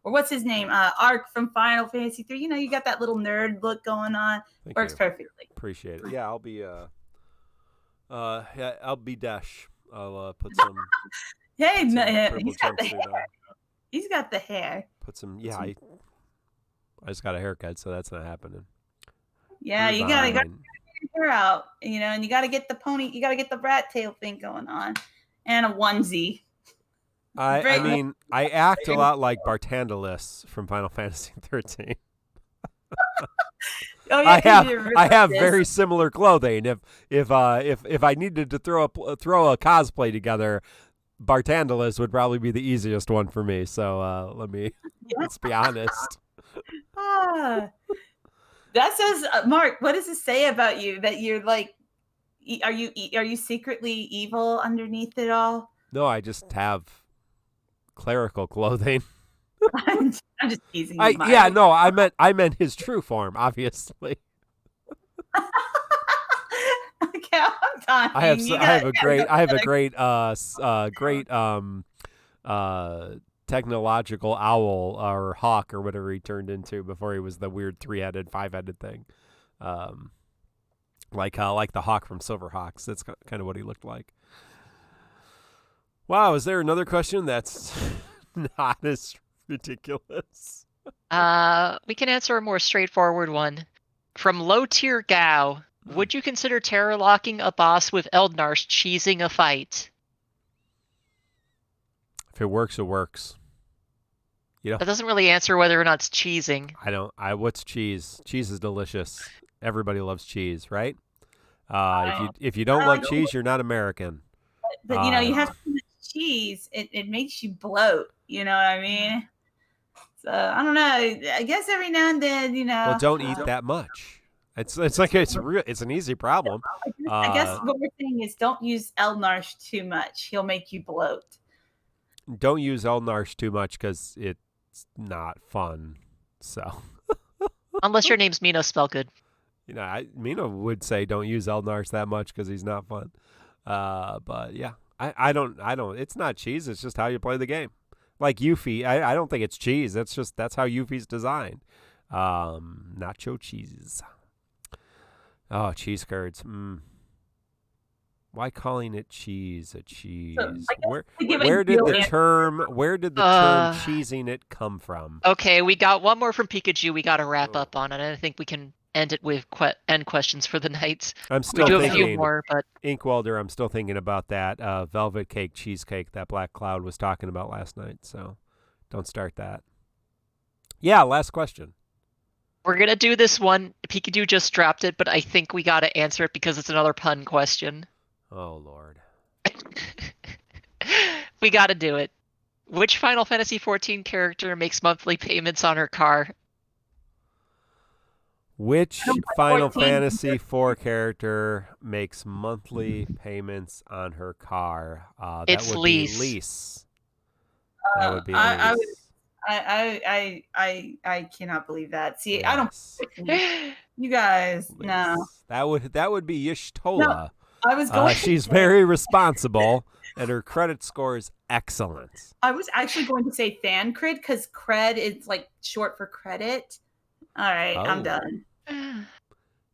or what's his name? Arc from Final Fantasy III. You got that little nerd look going on. Works perfectly. Appreciate it. Yeah, I'll be I'll be Desh. I'll put some. Hey, he's got the hair. He's got the hair. Put some. Yeah, I just got a haircut, so that's not happening. Yeah, you gotta get your hair out, and you gotta get the pony. You gotta get the rat tail thing going on, and a onesie. I mean, I act a lot like Bartandalis from Final Fantasy XIII. Oh, yeah, I have very similar clothing. If I needed to throw a cosplay together, Bartandalis would probably be the easiest one for me. So let's be honest. That says, Mark, what does it say about you? That you're like, are you secretly evil underneath it all? No, I just have clerical clothing. I'm just teasing you. I meant his true form, obviously. Okay, I'm done. I have a great technological owl or hawk or whatever he turned into before he was the weird 3-headed, 5-headed thing. Like the hawk from Silverhawks. That's kind of what he looked like. Wow, is there another question that's not as ridiculous? We can answer a more straightforward one. From Low Tier Gao, would you consider terror locking a boss with Eldnar's cheesing a fight? If it works, it works. You know, That doesn't really answer whether or not it's cheesing. What's cheese? Cheese is delicious. Everybody loves cheese, right? If you don't love cheese, you're not American. But you have too much cheese, it makes you bloat. You know what I mean? So I don't know. I guess every now and then, Well, don't eat that much. It's an easy problem. I guess what we're saying is don't use Elnarsh too much. He'll make you bloat. Don't use Elnarsh too much because it's not fun. So. Unless your name's Mino Spellgood. Mina would say don't use Elnarsh that much because he's not fun. But yeah, I don't. It's not cheese. It's just how you play the game. Like Yuffie, I don't think it's cheese. That's how Yuffie's designed. Nacho cheese. Oh, cheese curds. Why calling it cheese a cheese? Where did the term cheesing it come from? Okay, we got one more from Pikachu. We got to wrap up on it. I think we can end it with end questions for the night. I'm still we do thinking, have a few more, but Inkwelder, I'm still thinking about that velvet cake cheesecake that Black Cloud was talking about last night. So don't start that. Yeah, last question. We're going to do this one. Pikachu just dropped it, but I think we got to answer it because it's another pun question. Oh, Lord. We got to do it. Which Final Fantasy XIV character makes monthly payments on her car? Which Final Fantasy IV character makes monthly payments on her car? That would be Lise. That would be Lise. I cannot believe that. See, I don't. You guys, Lise. No. That would be Y'shtola. No, I was going. She's very responsible, and her credit score is excellent. I was actually going to say Thancred because cred is like short for credit. All right, I'm done.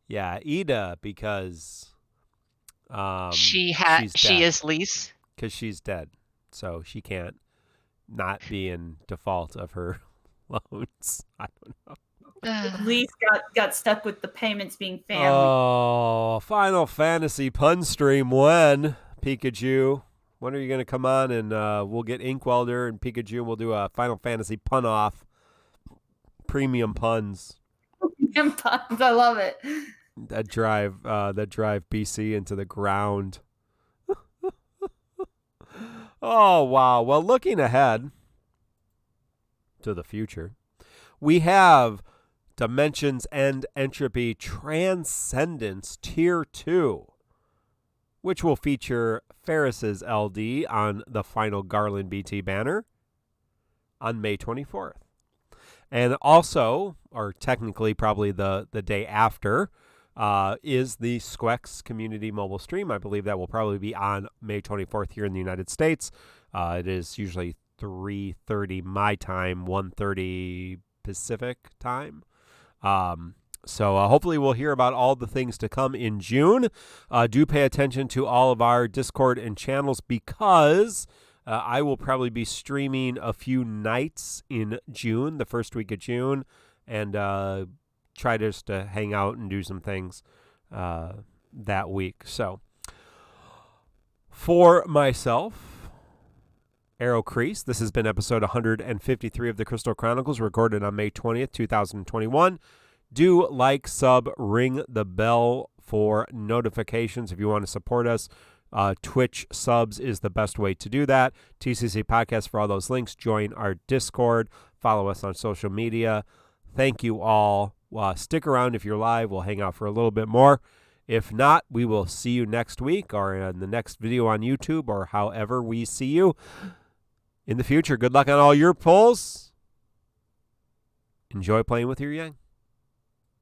Yeah, Ida because she is Lise because she's dead, so she can't not be in default of her loans. I don't know. Lise got stuck with the payments being family. Oh, Final Fantasy pun stream when, Pikachu? When are you going to come on and we'll get Inkwelder and Pikachu and we'll do a Final Fantasy pun off. Premium puns. Premium puns, I love it. That drive BC into the ground. Oh, wow. Well, looking ahead to the future, we have Dimensions End Entropy Transcendence Tier 2, which will feature Ferris's LD on the final Garland BT banner on May 24th. And also, or technically probably the day after, is the Squex Community Mobile Stream. I believe that will probably be on May 24th here in the United States. It is usually 3:30 my time, 1:30 Pacific time. So hopefully we'll hear about all the things to come in June. Do pay attention to all of our Discord and channels because I will probably be streaming a few nights in June, the first week of June, and try just to hang out and do some things that week. So for myself, Arrow Crease, this has been episode 153 of the Crystal Chronicles, recorded on May 20th, 2021. Do like, sub, ring the bell for notifications if you want to support us. Twitch subs is the best way to do that. TCC Podcast for all those links. Join our Discord. Follow us on social media. Thank you all. Stick around if you're live. We'll hang out for a little bit more. If not, we will see you next week or in the next video on YouTube or however we see you in the future. Good luck on all your pulls. Enjoy playing with your yang.